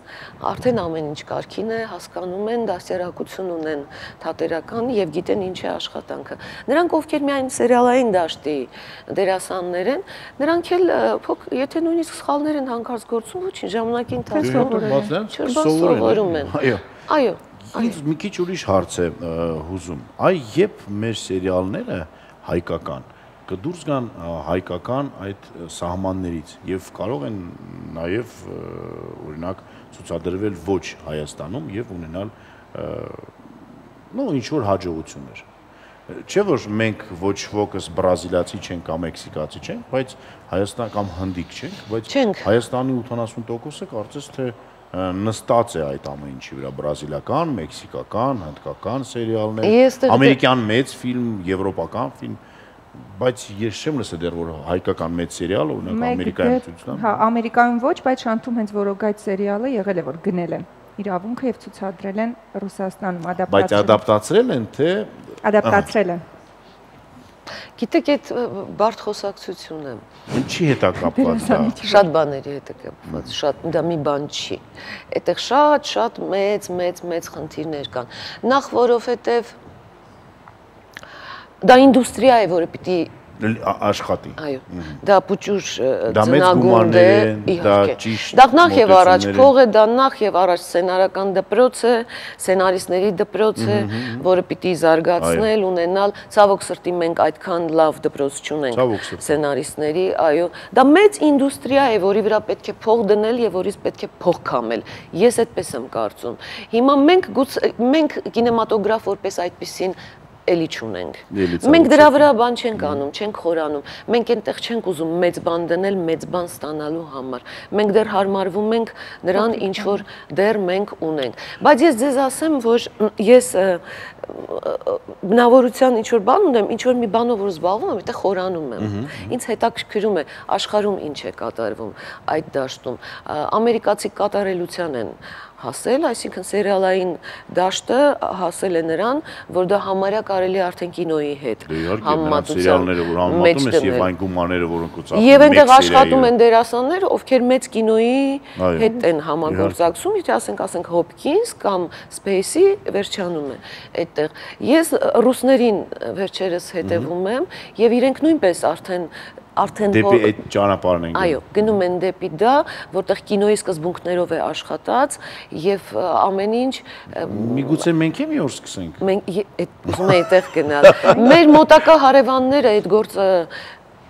արդեն ամեն ինչ կարգին է, հասկանում են, դաստիարակություն ունեն թատերական եւ գիտեն ինչ է աշխատանքը։ Նրանք ովքեր միայն սերիալային դաշտի դերասաններ են, նրանք էլ եթե նույնիսկ սխալներ են հանկարծ գործում, ոչինչ, ժամանակի ընթացքում սովորում են։ Այո։ Ինձ մի քիչ ուրիշ հարց է հուզում։ Այ երբ մեր սերիալները հայկական կդուրս գան հայկական այդ սահմաններից եւ կարող են նաեւ օրինակ ցուցադրվել ոչ Հայաստանում եւ ունենալ ինչ որ հաջողություններ։ Չէ՞ որ մենք ոչ ոքս բրազիլացի չենք կամ մեքսիկացի չենք, բայց Հայաստան կամ հնդիկ չենք, բայց Հայաստանի 80%-ը կարծես թե նստած է այդ ամեն ինչի վրա, բրազիլական, մեքսիկական, հնդկական սերիալներ, ամերիկյան մեծ ֆիլմ, եվրոպական ֆիլմ, բայց ես չեմ լսել դեռ որ հայկական մեծ սերիալ օրինակ Ամերիկայում ցույց տան։ Հա, Ամերիկայում ոչ, բայց Շանթում հենց որոգայց սերիալը եղել է որ գնել են իրավունքը եւ ցուցադրել են Ռուսաստանում ադապտացրել։ Բայց ադապտացրել են թե ադապտացրել են։ Գիտեք, այդ բարդ խոսակցություն է։ Ինչի հետ է կապված դա։ Շատ բաների հետ է կապված, շատ դա մի բան չի։ Այդտեղ շատ մեծ խնդիրներ կան։ Նախ որովհետև դա ինդուստրիա է, որը պիտի աշխատի։ Այո, դա պուճուր ծնագունդ է, իհարկե։ Դա նախ եւ առաջ փող է, դա նախ եւ առաջ սցենարական դպրոց է, սցենարիստների դպրոց է, որը պիտի զարգացնել, ունենալ։ Ցավոք սրտի մենք այդքան լավ դպրոց չունենք սցենարիստների, այո։ Դա մեծ ինդուստրիա է, որի վրա պետք է փող դնել եւ որից պետք է փող կամել։ Ես այդպես եմ կարծում։ Հիմա մենք կինեմատոգրաֆ որպես այդպեսին էլի չունենք։ Մենք դրա վրա բան չենք անում, չենք խորանում։ Մենք այնտեղ չենք ուզում մեծ բան դնել, մեծ բան ստանալու համար։ Մենք դեռ հարմարվում ենք նրան, ինչ որ դեռ մենք ունենք։ Բայց ես ձեզ ասեմ, որ ես բնավորության ինչ որ բան ունեմ, ինչ որ մի բանով որ զբաղվում եմ, այդտեղ խորանում եմ։ Ինձ հետաքրքրում է աշխարհում ինչ է կատարվում այդ դաշտում։ Ամերիկացի կատարելության են հասել, այսինքն սերիալային դաշտը հասել է նրան, որ դա համարյա կարելի արդեն կինոյի հետ համեմատության մեջ դնել։ Եվ այն գումարները, որոնք ուծախում եւ այնտեղ աշխատում են դերասաններ, ովքեր մեծ կինոյի հետ են համագործակցում, եթե ասենք Հոփքինս կամ Սփեյսի վերջանում է այդտեղ։ Ես ռուսներին վերջերս հետևում եմ եւ իրենք նույնպես արդեն արդեն դեպի այդ ճանապարհն են գնում։ Այո, գնում են դեպի դա, որտեղ կինոյի սկզբունքներով է աշխատած եւ ամեն ինչ միգուցե մենք մի օր սկսենք։ Մենք ուզում եմ այդտեղ գնալ։ Մեր մոտակա հարևանները այդ գործը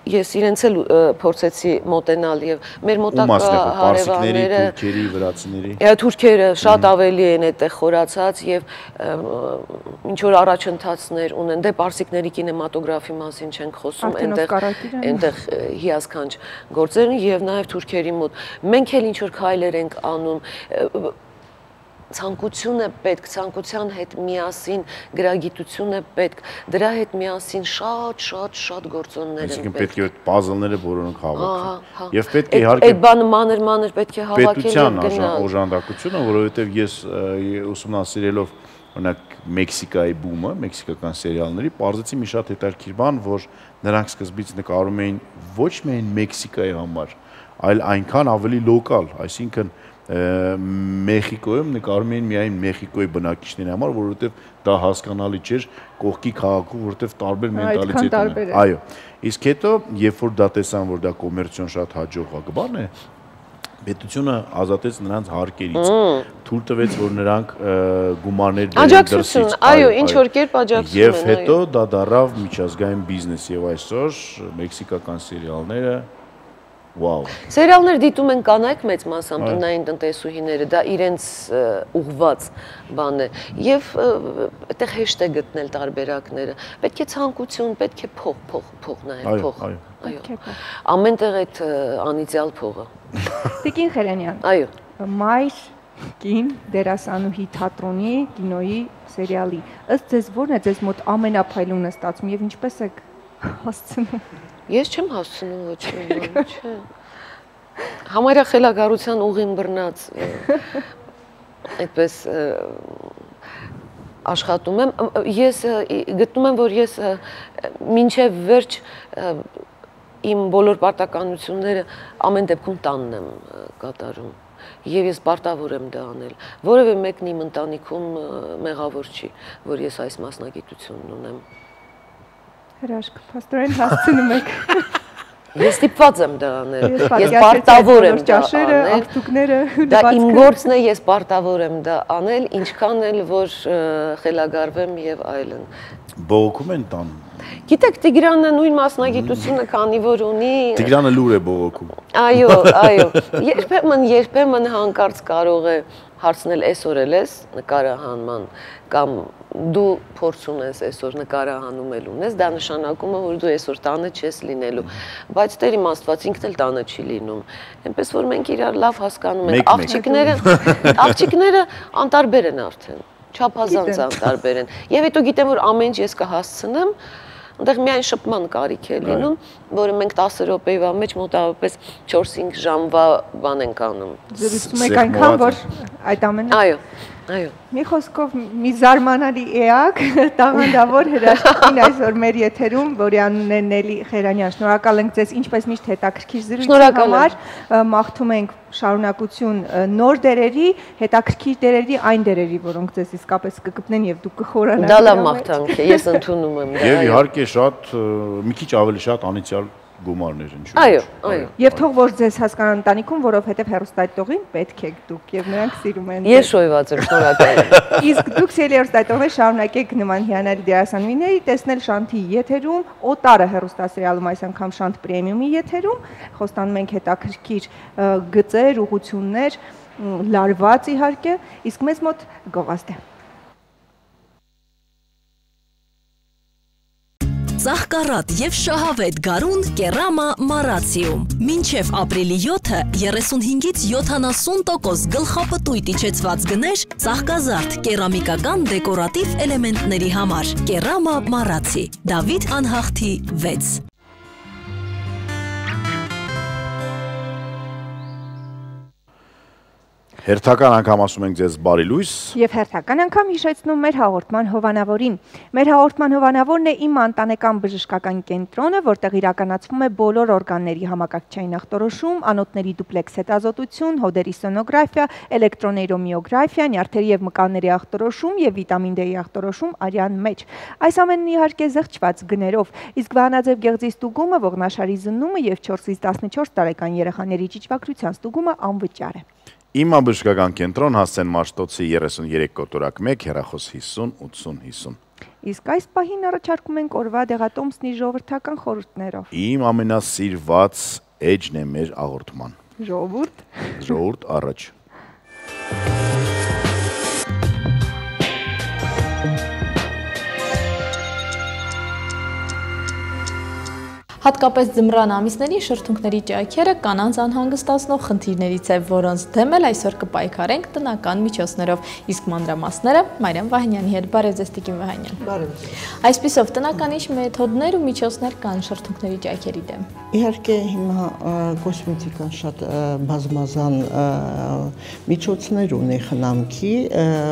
ես իրենց էլ փորձեցի մոտենալ եւ մեր մոտակա հարևանները թուրքերի, վրացիների թուրքերը շատ ավելի են այդտեղ խորացած եւ ինչ որ առաջընթացներ ունեն, դե պարսիկների կինեմատոգրաֆի մասին չենք խոսում, այնտեղ հիասքանչ գործեր են եւ նաեւ թուրքերի մոտ մենք էլ ինչ որ քայլեր ենք անում ցանկություն է պետք, ցանկության հետ միասին գրագիտություն է պետք, դրա հետ միասին շատ գործոններ են պետք։ Այսինքն պետք է այդ puzzle-ները որոնք հավաքվեն։ Եվ պետք է իհարկե այդ բանը մանր պետք է հավաքել եւ գնալ։ Պետության օժանդակությունը, որովհետեւ ես ուսումնասիրելով օրինակ Մեքսիկայի բումը, մեքսիկական սերիալների, պարզեցի մի շատ հետաքրքիր բան, որ նրանք սկզբից նկարում էին ոչ միայն Մեքսիկայի համար, այլ այնքան ավելի լոկալ, այսինքն Մեխիկոյում նկարում էին միայն Մեխիկոյի բնակիչների համար, որովհետև դա հասկանալի չէր կողքի քաղաքում, որովհետև տարբեր մենտալիտետ ունեն։ Այո։ Իսկ հետո, երբ որ դա տեսան, որ դա կոմերցիոն շատ հաջող բան է, պետությունը ազատեց նրանց հարկերից, թույլ տվեց, որ նրանք գումարներ բերեն դրսից։ Այո, ինչ որ կերպ աջակցում են։ Եվ հետո դա դառավ միջազգային բիզնես եւ այսօր մեքսիկական սերիալները Wow. Սերիալներ դիտում են կանայք մեծ մասամբ տնային տնտեսուհիները, դա իրենց ուղված բան է եւ այդտեղ հեշտ է գտնել տարբերակները։ Պետք է ցանկություն, պետք է փող նայել, փող։ Այո։ Ամենտեղ այդ անիծյալ փողը։ Տիկին Խերանյան։ Այո։ Մայր կին դերասանուհի թատրոնի, կինոյի, սերիալի։ Ըստ ձեզ ո՞րն է ձեզ մոտ ամենափայլունը ստացվում եւ ինչպես եք հասցնում։ Ես չեմ հասցնում ոչ մի բան, չէ։ Համարյա խելագարության ուղին բռնած այդպես աշխատում եմ։ Ես գտնում եմ, որ ես մինչև վերջ իմ բոլոր պարտականությունները ամեն դեպքում տանն եմ կատարում։ Եվ ես պարտավոր եմ դա անել։ Որևէ մեկն իմ ընտանիքում մեղավոր չի, որ ես այս մասնագիտությունն ունեմ։ Հրաշք, փաստորեն հասցնում եք։ Ես ստիպված եմ դա անել։ Ես պարտավոր եմ դա անել։ Աղթուկները, դա իմ գործն է, ես պարտավոր եմ դա անել, ինչքան էլ որ խելագարվեմ եւ այլն։ Բողոքում են տան։ Գիտեք, Տիգրանը նույն մասնագիտությունը քանի որ ունի։ Տիգրանը լուր է բողոքում։ Այո։ Երբեմն հանկարծ կարող է հարցնել այսօր էլ ես նկարահանման կամ դու փորձ ունես այսօր նկարահանում ունես, դա նշանակում է որ դու այսօր տանը չես լինելու, բայց Տեր իմ Աստված ինքն էլ տանը չի լինում։ Այնպես որ մենք իրար լավ հասկանում ենք, աղջիկները անտարբեր են արդեն, չափազանց անտարբեր են։ Եվ հետո գիտեմ որ ամեն ինչ ես կհասցնեմ, այնտեղ միայն շփման կարիք է լինում, որը մենք 10 րոպեվա մեջ մոտավորապես 4-5 ժամվա բան ենք անում։ Զրուցում եք այնքան, որ այդ ամենը։ Այո։ Մի խոսքով մի զարմանալի էակ, տաղանդավոր հրաշքին այսօր մեր եթերում, որի անունն է Նելի Խերանյան։ Շնորհակալ ենք ձեզ ինչպես միշտ հետաքրքիր զրույցի համար, մաղթում ենք շարունակություն նոր դերերի, հետաքրքիր դերերի, այն դերերի, որոնք ձեզ իսկապես կգտնեն եւ դուք կխորանաք։ Դա լավ մաղթանք է, ես ընդունում եմ դա։ Եվ իհարկե շատ մի քիչ ավելի շատ անիծյալ գումարներ ինչու։ Այո։ Եվ թող որ ձեզ հասկանան ընտանիքում, որովհետև հեռուստայտողին պետք եք դուք եւ նրանք սիրում են։ Ես շոյված եմ, շնորհակալ եմ։ Իսկ դուք հեռուստայտողներ շարունակեք նման հիանալի դերասանուհիների տեսնել Շանթի եթերում, Օտարը հեռուստասերիալում, այս անգամ Շանթ պրեմիումի եթերում, խոստանում ենք հետաքրքիր գծեր, ուղղություններ, լարված իհարկե, իսկ մեզ մոտ գովազդ է։ Ծաղկառատ եւ շահավետ գարուն Կերամա Մարացիում։ Մինչև ապրիլի 7-ը 35-ից 70% գլխապտույտ իջեցված գներ ծաղկազարդ կերամիկական դեկորատիվ էլեմենտների համար։ Կերամա Մարացի, Դավիթ Անհախտի 6։ Հերթական անգամ ասում ենք ձեզ բարի լույս։ Եվ հերթական անգամ հիշեցնում մեր հաղորդման հովանավորին։ Մեր հաղորդման հովանավորն է Իմ ընտանեկան բժշկական կենտրոնը, որտեղ իրականացվում է բոլոր օրգանների համակարգչային ախտորոշում, անոթների դուպլեքս հետազոտություն, հոդերի սոնոգրաֆիա, էլեկտրոնեյրոմիոգրաֆիա, նյարդերի եւ մկանների ախտորոշում եւ վիտամին D-ի ախտորոշում արյան մեջ։ Այս ամենն իհարկե զղջված գներով, իսկ վահանաձև գեղձի ստուգումը, ողնաշարի զննումը եւ 4-ից 14 տարեկան երեխաների ճիճվագրության ստուգումը անվճար է։ Իմ բժշկական կենտրոն Հասցեն Մաշտոցի 33 կոտորակ 1 հեռախոս 50 80 50։ Իսկ այս պահին առաջարկում ենք օրվա դեղատոմսնի ժողովրդական խորհուրդներով։ Իմ ամենասիրված էջն է մեր աղորդման։ Ժողովուրդ առաջ։ Հատկապես ձմռան ամիսների շրթունքների ճաքերը կանանց անհանգստացնող խնդիրներից է, որոնց դեմ էլ այսօր կպայքարենք տնական միջոցներով, իսկ մանրամասները Մարիամ Վահանյանի հետ։ Բարև ձեզ, Տիկին Վահանյան։ Բարև։ Այսպիսով, տնական ինչ մեթոդներ ու միջոցներ կան շրթունքների ճաքերի դեմ։ Իհարկե հիմա կոսմետիկան շատ բազմազան միջոցներ ունի խնամքի,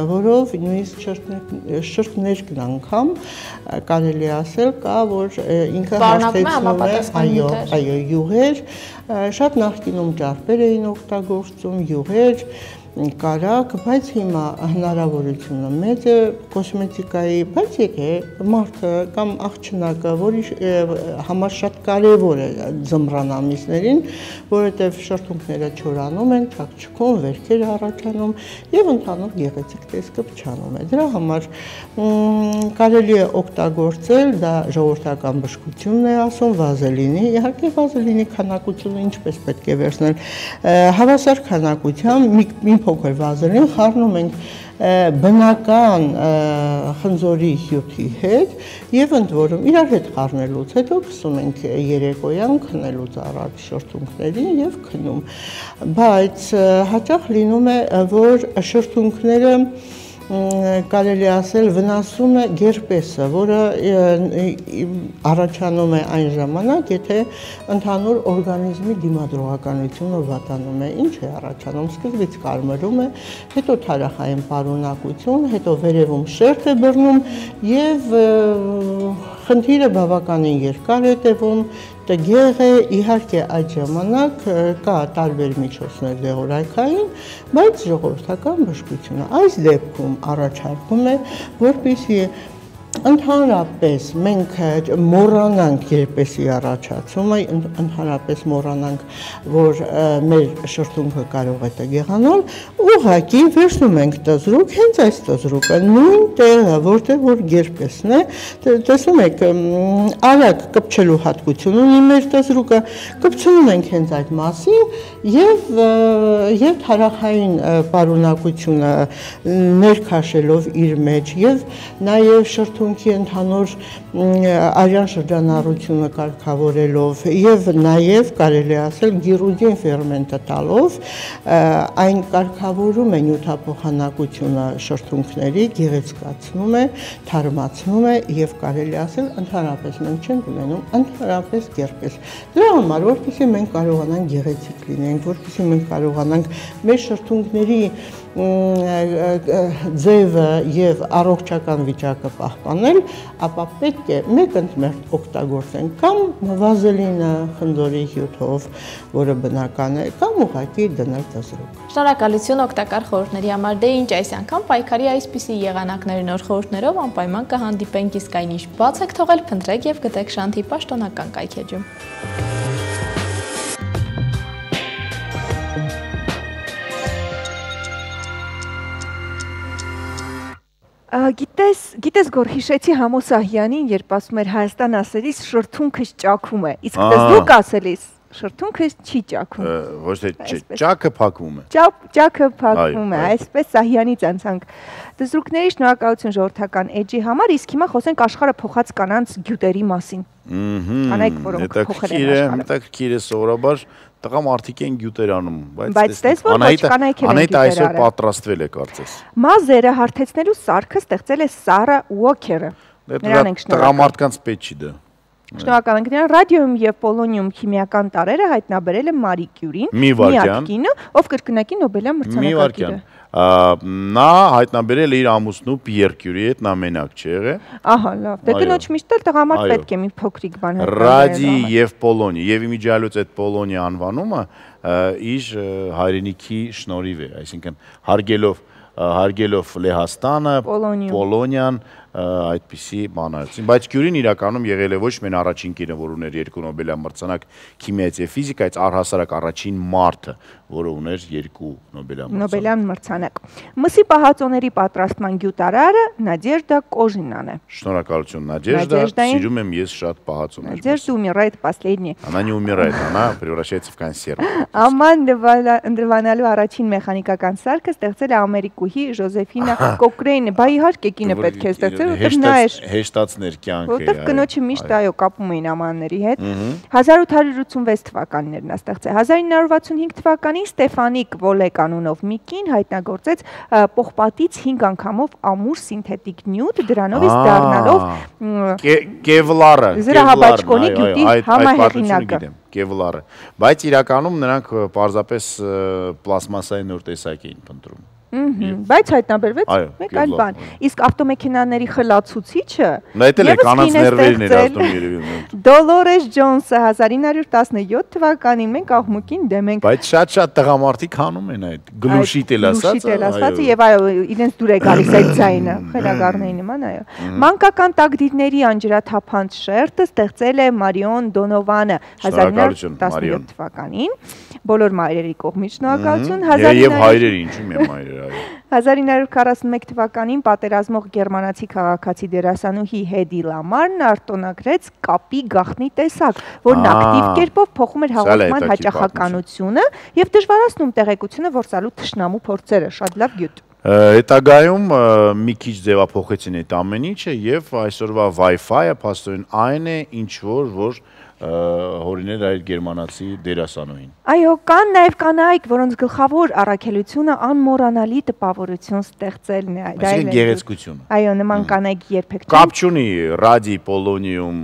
որով նույնիսկ շրթներկն անգամ կարելի ասել կա, որ ինքը հաստատում այո, յուղեր, շատ նախկինում ճարպեր էին օգտագործում, յուղեր, կարակ, բայց հիմա հնարավորությունը մեծ է կոսմետիկայի, բայց եկե մարդը կամ աղջնակը, որի համար շատ կարևոր է ձմռան ամիսներին, որովհետև շրթունքները չորանում են, չակչքում, վերքեր առաջանում եւ ընդհանուր գեղեցիկ տեսքը փչանում է։ Դրա համար կարելի է օգտագործել, դա ժողովրդական բժշկությունն է ասում, վազելինի, իհարկե վազելինի քանակությունը ինչպես պետք է վերցնել, հավասար քանակությամբ մի փոքր վազելին խառնում ենք բնական խնձորի հյութի հետ եւ ընդ որում իրար հետ խառնելուց հետո քսում ենք երեկոյան քնելուց առաջ շրթունքներին եւ քնում, բայց հաճախ լինում է, որ շրթունքները կարելի ասել վնասում է գերպեսը, որը առաջանում է այն ժամանակ, եթե ընդհանուր օրգանիզմի դիմադրողականությունը վատանում է, ինչ է առաջանում, սկզբից կարմրում է, հետո թարախային պարունակություն, հետո վերևում շերտ է բռնում եւ խնդիրը բավականին երկար է տևում, տգեղ է, իհարկե այդ ժամանակ կա տարբեր միջոցներ դեղորայքային, բայց ժողովրդական բժշկությունը այս դեպքում առաջարկում է, որպեսզի ընդհանրապես մենք մոռանանք երբեսի առաջացումը, ընդհանրապես մոռանանք, որ մեր շրթունքը կարող է տգեղանալ, ուղղակի վերցնում ենք տզրուկ, հենց այս տզրուկը նույն տեղը, որտեղ որ գերպեսն է, տեսնում եք, արագ կպչելու հատկություն ունի մեր տզրուկը, կպչում ենք հենց այդ մասին եւ թարախային պարունակությունը ներքաշելով իր մեջ եւ նաեւ շրթունքի ընդհանուր արյան շրջանառությունը կարգավորելով եւ նաեւ կարելի ասել գիրուդին ֆերմենտը տալով այն կարգավորում է նյութափոխանակությունը շրթունքների, գեղեցկացնում է, թարմացնում է եւ կարելի ասել ընդհանրապես մենք չենք ունենում ընդհանրապես գերպես։ Դրա համար որպեսզի մենք կարողանանք գեղեցիկ լինենք, որպեսզի մենք կարողանանք մեր շրթունքների ձևը եւ առողջական վիճակը պահպանել, ապա պետք է մեկ ընդմերթ օգտագործենք կամ վազելինը խնձորի հյութով, որը բնական է, կամ ուղղակի դնել տզրուկ։ Շնորհակալություն օգտակար խորհուրդների համար, դե ինչ այս անգամ պայքարի այսպիսի եղանակների նոր խորհուրդներով անպայման կհանդիպենք, իսկ այն ինչ բաց եք թողել, փնտրեք եւ գտեք Շանթի պաշտոնական կայքեջում։ Գիտես գոր հիշեցի Համո Սահյանին, երբ ասում էր Հայաստան ասելիս շրթունքս ճաքում է, իսկ դուք ասելիս շրթունքս չի ճաքում։ Ոչ թե ճաքը փակվում է։ Ճաքը փակվում է, այսպես Սահյանից անցանք։ Դզրուկների շնորհակալություն ժողովրդական էջի համար, իսկ հիմա խոսենք աշխարհը փոխած կանանց գյուտերի մասին։ Կանայք, որոնք փոխել են աշխարհը։ Հետաքրքիր է սովորաբար տղամարդիկ են գյուտեր անում, բայց տես որ ոչ կանայք են Անահիտը այսօր պատրաստվել է կարծես։ Մազերը հարթեցնելու սարքը ստեղծել է Սարա Ուոքերը։ Նրան ենք շնորհակալ։ Տղամարդկանց պետք չի դա։ Շնորհակալ ենք նրան։ Ռադիում եւ պոլոնիում քիմիական տարրերը հայտնաբերել է Մարի Կյուրին, միակ կինը, ով կրկնակի Նոբելյան մրցանակակիր է։ Նա հայտնաբերել է իր ամուսնու Պիեր Կյուրիի հետ, նա մենակ չի եղել։ Ահա, լավ։ Դե կնոջ միշտ էլ տղամարդ պետք է մի փոքրիկ բան հայտնաբերել։ Ռադի եւ Պոլոնի եւ իմիջիալոց այդ Պոլոնի անվանումը իր հայրենիքի շնորհիվ է, այսինքն հարգելով Լեհաստանը, Պոլոնիան, այդպիսի բաներ։ Բայց Կյուրին իրականում եղել է ոչ միայն առաջին կինը, որ ուներ 2 Նոբելյան մրցանակ քիմիայից եւ ֆիզիկայից, առհասարակ առաջին մարդը, որը ուներ 2 Նոբելյան մրցանակ։ Մսի պահածոների պատրաստման գյուտարարը Նադեժդա Կոժինան է։ Շնորհակալություն Նադեժդա, սիրում եմ ես շատ պահածոներ։ Նադեժդա умирает последний. Она не умирает, она превращается в консерву։ Աման դրվանալու առաջին մեխանիկական սարքը ստեղծել է ամերիկուհի Ժոզեֆինա Կոկրեյնը, բա իհարկե կինը պետք է ստեղծել, որտեղ նա է հեշտացներ կյանքը։ Որտեղ կնոջը միշտ այո կապում էին ամանների հետ։ 1886 թվականներն է ստեղծել։ 1965 թվականին Ստեֆանիկ Վոլեկ անունով մի կին հայտնագործեց պողպատից 5 անգամով ամուր սինթետիկ նյութ, դրանով իսկ դառնալով Կևլարը, զրահաբաճկոնի գյուտի համահեղինակը։ Կևլարը, բայց իրականում նրանք պարզապես պլաստմասային նոր տեսակ էին փնտրում։ Բայց հայտնաբերվեց մեկ այլ բան։ Իսկ ավտոմեքենաների խլացուցիչը Դոլորես Ջոնսը 1917 թվականին մենք աղմուկին դեմ ենք։ Բայց շատ տղամարդիկ հանում են այդ գլուշիտ էլ ասած։ Եվ այո, իրենց դուր է գալիս այդ ձայնը, խելագարների նման, այո։ Մանկական տակդիրների անջրաթափանց շերտը ստեղծել է Մարիոն Դոնովանը 1917 թվականին։ Բոլոր մայրերի կողմից շնորհակալություն։ Եվ հայրերի, ինչու՞ մի մայրեր։ 1941 թվականին պատերազմող գերմանացի քաղաքացի դերասանուհի Հեդի Լամարն արտոնագրեց կապի գաղտնի տեսակ, որն ակտիվ կերպով փոխում էր հաղորդման հաճախականությունը եւ դժվարացնում տեղեկությունը որսալու թշնամու փորձերը։ Շատ լավ գյուտ։ Հետագայում մի քիչ ձևափոխեցին այդ ամեն ինչը եւ այսօրվա Wi-Fi-ը փաստորեն այն է, ինչ որ հորինել այդ գերմանացի դերասանուհին։ Այո, կան նաև կանայք, որոնց գլխավոր առաքելությունը անմոռանալի տպավորություն ստեղծելն է։ Այսինքն գեղեցկություն։ Այո, նման կանայք երբեք չեն։ Կապ չունի ռադի, պոլոնիում,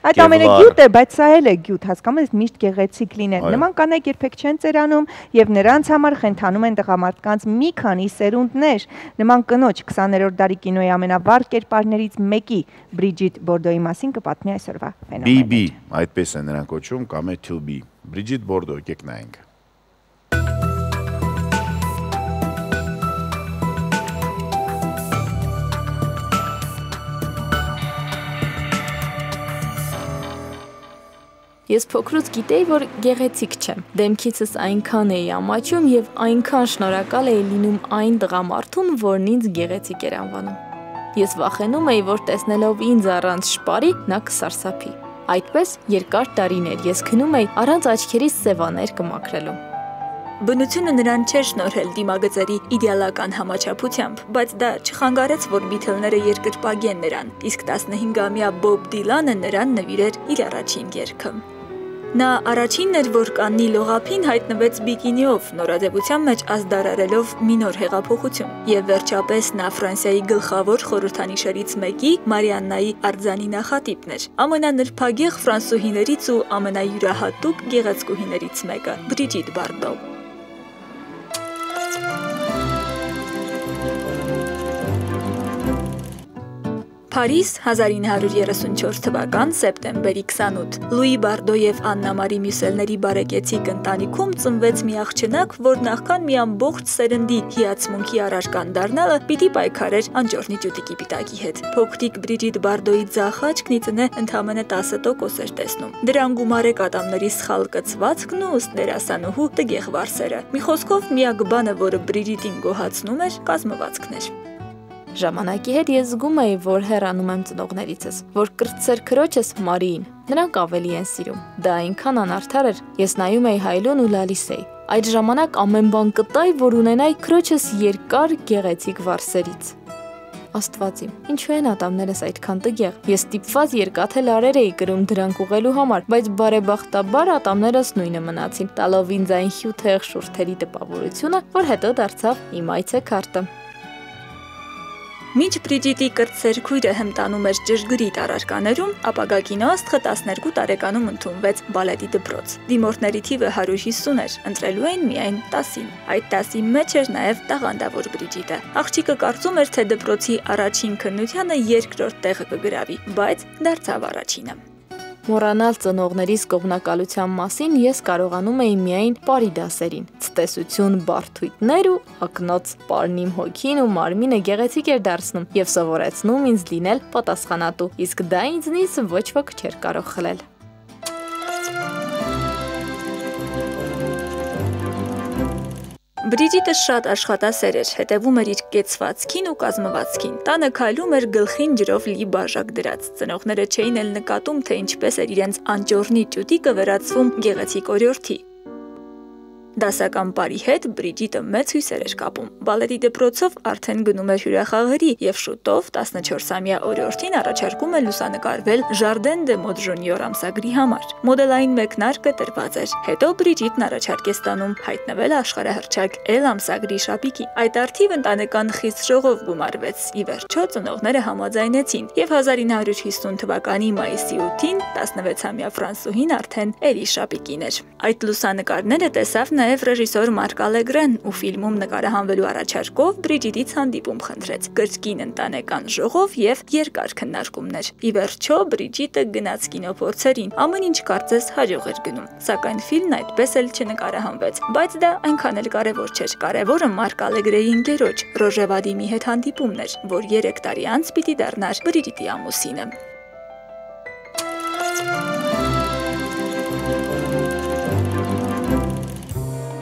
այդ ամենը գյուտ է, բայց սա էլ է գյուտ, հասկանում ես, միշտ գեղեցիկ լինել։ Նման կանայք երբեք չեն ծերանում եւ նրանց համար խենթանում են տղամարդկանց մի քանի սերունդներ։ Նման կնոջ 20-րդ դարի կինոյի ամենավառ կերպարներից մեկի Բրիջիտ Բորդոյի մասին կպատմի այսօրվա ֆենոմենը։ BB, այդպես են նրան կոչում, կամ է 2B։ Բրիջիտ Բորդո, եկեք նայենք։ Ես փոքրուց գիտեի, որ գեղեցիկ չեմ։ Դեմքիցս այնքան էի ամաչում եւ այնքան շնորհակալ էի լինում այն տղամարդուն, որն ինձ գեղեցիկ էր անվանում։ Ես վախենում էի, որ տեսնելով ինձ առանց շպարի, նա կսարսափի։ Այդպես երկար տարիներ ես քնում էի առանց աչքերիս սևաներ կմաքրելու։ Բնությունը նրան չէր շնորհել դիմագծերի իդեալական համաչափությամբ, բայց դա չխանգարեց, որ Բիթլները երկրպագեն նրան, իսկ 15-ամյա Բոբ Դիլանը նրան նվիրեր իր առաջին երգը։ Նա առաջինն էր, որ Կաննի լողափին հայտնվեց բիկինիով, նորաձևության մեջ ազդարարելով մի նոր հեղափոխություն։ Եվ վերջապես նա Ֆրանսիայի գլխավոր խորհրդանիշերից մեկի Մարիաննայի արձանի նախատիպն էր, ամենանրբագեղ ֆրանսուհիներից ու ամենայուրահատուկ գեղեցկուհիներից մեկը՝ Բրիջիտ Բարդո։ Փարիզ 1934 թվական սեպտեմբերի 28 Լուի Բարդո եւ Աննա Մարի Մյուսելների բարեկեցիկ ընտանիքում ծնվեց մի աղջնակ, որ նախքան մի ամբողջ սերնդի հիացմունքի առարկան դառնալը պիտի պայքարեր անճորնի ճուտիկի պիտակի հետ։ Փոքրիկ Բրիջիտ Բարդոյի ձախ աչքն ի ծնե ընդամենը 10% էր տեսնում։ Դրան գումարեք ատամների սխալ կծվածքն ու ըստ դերասանուհու տգեղ վարսերը։ Մի խոսքով միակ բանը, որը Բրիջիտին գոհացնում էր, կազմվածքն էր։ Ժամանակի հետ ես զգում էի, որ հեռանում եմ ծնողներիցս, որ կրտսեր քրոջս Մարիին։ Նրանք ավելի են սիրում։ Դա այնքան անարդար էր, ես նայում էի Հայլուն ու լալիս էի։ Այդ ժամանակ ամեն բան կտայի, որ ունենայի քրոջս երկար գեղեցիկ վարսերից։ Աստված իմ, ինչու են ատամներս այդքան տգեղ։ Ես ստիպված երկաթե լարեր էի կրում դրանք ուղղելու համար, բայց բարեբախտաբար ատամներս նույնը մնացին, տալով ինձ այն հյութեղ շուրթերի տպավորությունը, որ հետո դարձավ իմ այցեքարտը։ Մինչ Բրիջիտի կրտսեր քույրը հմտանում էր ճշգրիտ առարկաներում, ապագա կինոաստղը 12 տարեկանում ընդունվեց բալետի դպրոց։ Դիմորդների թիվը 150 էր, ընտրելու էին միայն 10-ին։ Այդ 10-ի մեջ էր նաև տաղանդավոր Բրիջիտը։ Աղջիկը կարծում էր, թե դպրոցի առաջին քննությանը երկրորդ տեղը կգրավի, բայց դարձավ առաջինը։ Մոռանալ ծնողներիս կողմնակալության մասին ես կարողանում էի միայն պարի դասերին։ Ցտեսություն, բարդույթներ ու ակնոց պարն իմ հոգին ու մարմինը գեղեցիկ էր դարձնում եւ սովորեցնում ինձ լինել պատասխանատու, իսկ դա ինձնից ոչ ոք չէր կարող խլել։ Բրիջիտը շատ աշխատասեր էր, հետևում էր իր կեցվածքին ու կազմվածքին։ Տանը քայլում էր գլխին ջրով լի բաժակ դրած։ Ծնողները չէին էլ նկատում, թե ինչպես էր իրենց անճոռնի ճուտիկը վերածվում գեղեցիկ օրիորդի։ Դասական պարի հետ Բրիջիտը մեծ հույսեր էր կապում։ Բալետի դպրոցով արդեն գնում էր հյուրախաղերի եւ շուտով 14-ամյա օրիորդին առաջարկում է լուսանկարվել Jardin de Mode Junior ամսագրի համար։ Մոդելային մեկնարկը տրված էր։ Հետո Բրիջիտն առաջարկ է ստանում հայտնվել աշխարհահռչակ L ամսագրի շապիկին։ Այդ արդիվ ընտանեկան խիստ ժողով գումարվեց։ Ի վերջո ծնողները համաձայնեցին եւ 1950 թվականի մայիսի 8-ին 16-ամյա ֆրանսուհին արդեն L-ի շապիկին էր։ Այդ լուսանկարները տեսավ նաև ռեժիսոր Մարկ Ալեգրեն ու ֆիլմում նկարահանվելու առաջարկով Բրիջիտից հանդիպում խնդրեց։ Կրկին ընտանեկան ժողով եւ երկար քննարկումներ։ Ի վերջո Բրիջիտը գնաց կինոփորձերին, ամեն ինչ կարծես հաջող էր գնում։ Սակայն ֆիլմն այդպես էլ չնկարահանվեց, բայց դա այնքան էլ կարևոր չէր։ Կարևորը Մարկ Ալեգրեի ընկերոջ Ռոժե Վադիմի հետ հանդիպումն էր, որ 3 տարի անց պիտի դառնար Բրիջիտի ամուսինը։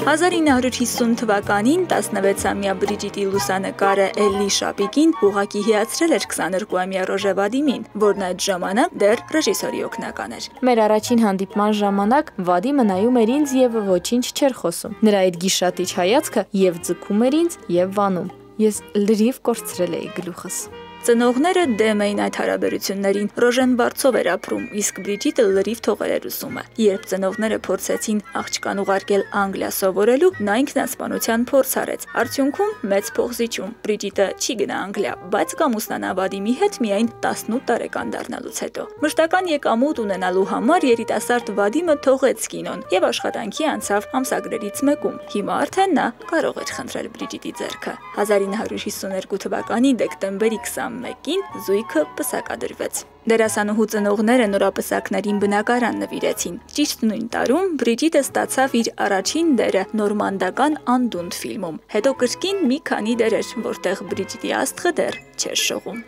1950 թվականին 16-ամյա Բրիջիտի լուսանկարը Էլլի շապիկին ուղղակի հիացրել էր 22-ամյա Ռոժե Վադիմին, որն այդ ժամանակ դեռ ռեժիսորի օգնական էր։ Մեր առաջին հանդիպման ժամանակ Վադիմը նայում էր ինձ եւ ոչինչ չէր խոսում։ Նրա այդ գիշատիչ հայացքը եւ ձգում էր ինձ եւ վանում։ Ես լրիվ կորցրել էի գլուխս։ Ծնողները դեմ էին այդ հարաբերություններին։ Ռոժեն վարձով էր ապրում, իսկ Բրիջիտը լրիվ թողել էր ուսումը։ Երբ ծնողները փորձեցին աղջկան ուղարկել Անգլիա սովորելու, նա ինքնասպանության փորձ արեց։ Արդյունքում մեծ փող զիջում։ Բրիջիտը չի գնա Անգլիա, բայց կամուսնանա Վադիմի հետ միայն 18 տարեկան դառնալուց հետո։ Մշտական եկամուտ ունենալու համար երիտասարդ Վադիմը թողեց կինոն եւ աշխատանքի անցավ ամսագրերից մեկում։ Հիմա արդեն նա կարող էր խնդրել Բրիջիտի ձեռքը։ 1952 թվականի դեկտեմբերի 21-ին զույգը պսակադրվեց։ Դերասանուհու ծնողները նորապսակներին բնակարան նվիրեցին։ Ճիշտ նույն տարում Բրիջիտը ստացավ իր առաջին դերը նորմանդական Անդունդ ֆիլմում։ Հետո կրկին մի քանի դերեր, որտեղ Բրիջիտի աստղը դեռ չէր շողում։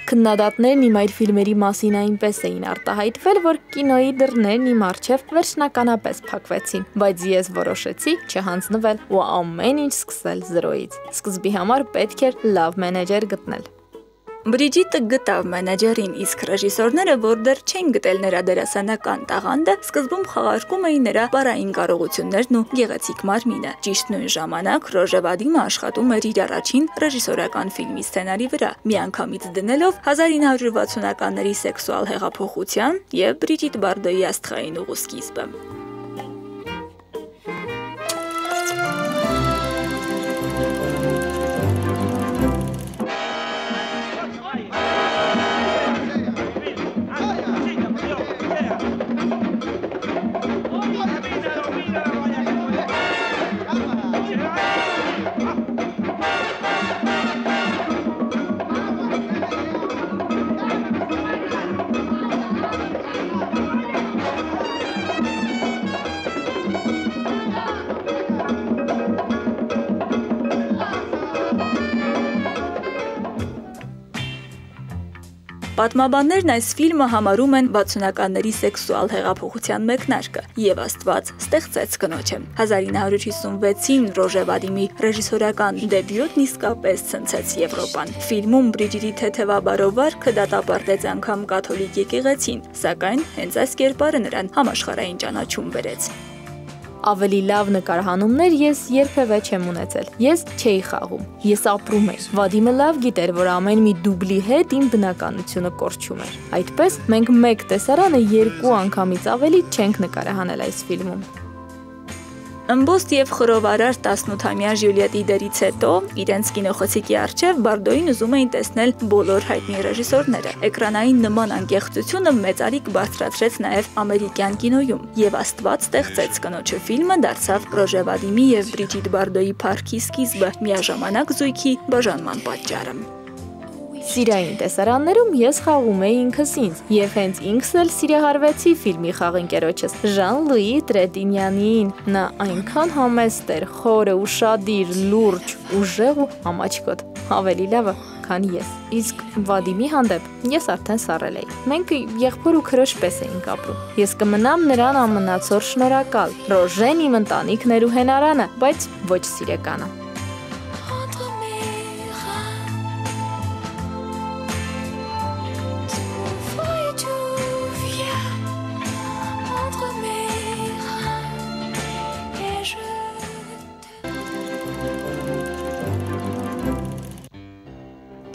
Քննադատներն իմ այդ ֆիլմերի մասին այնպես էին արտահայտվել, որ կինոյի դռներն իմ առջև վերջնականապես փակվեցին, բայց ես որոշեցի չհանձնվել ու ամեն ինչ սկսել զրոյից։ Սկզբի համար պետք էր լավ մենեջեր գտնել։ Բրիջիտը գտավ մենեջերին, իսկ ռեժիսորները, որ դեռ չեն գտել նրա դերասանական տաղանդը, սկզբում խաղարկում էին նրա բարային կարողություններն ու գեղեցիկ մարմինը։ Ճիշտ նույն ժամանակ Ռոժե Վադիմը աշխատում էր իր առաջին ռեժիսորական ֆիլմի սցենարի վրա, միանգամից դնելով 1960-ականների սեքսուալ հեղափոխության եւ Բրիջիտ Բարդոյի աստղային ուղու սկիզբը։ Պատմաբաններն այս ֆիլմը համարում են 60-ականների սեքսուալ հեղափոխության մեկնարկը, եւ Աստված ստեղծեց կնոջը։ 1956-ին Ռոժե Վադիմի ռեժիսորական դեբյուտն իսկապես ցնցեց Եվրոպան։ Ֆիլմում Բրիջիտի թեթևաբարով վարքը դատապարտեց անգամ կաթոլիկ եկեղեցին, սակայն հենց այս կերպարը նրան համաշխարհային ճանաչում բերեց։ Ավելի լավ նկարահանումներ ես երբևէ չեմ ունեցել։ Ես չէի խաղում, ես ապրում եմ։ Վադիմը լավ գիտեր, որ ամեն մի դուբլի հետ իմ բնականությունը կորչում էր։ Այդպես մենք մեկ տեսարանը 2 անգամից ավելի չենք նկարահանել այս ֆիլմում։ Ըմբոստ եւ խռովարար 18-ամյա Ժյուլիետի դերից հետո իրենց կինոխցիկի առջև Բարդոին ուզում էին տեսնել բոլոր հայտնի ռեժիսորները։ Էկրանային նման անկեղծությունը մեծարիկ բարձրացրեց նաեւ ամերիկյան կինոյում եւ Աստված ստեղծեց կնոջը ֆիլմը դարձավ Ռոժե Վադիմի եւ Բրիջիտ Բարդոյի փառքի սկիզբը, միաժամանակ զույգի բաժանման պատճառը։ Սիրային տեսարաններում ես խաղում էի ինքս ինձ եւ հենց ինքս էլ սիրահարվեցի ֆիլմի խաղընկերոջս Ժան-Լուի Տրետինյանին։ Նա այնքան համեստ էր, խորը, ուշադիր, լուրջ, ուժեղ ու ամաչկոտ, ավելի լավը, քան ես։ Իսկ Վադիմի հանդեպ ես արդեն սառել էի։ Մենք եղբոր ու քրոջ պես էինք ապրում։ Ես կմնամ նրան ամնացոր շնորհակալ։ Ռոժեն իմ ընտանիքն էր ու հենարանը, բայց ոչ սիրեկանը։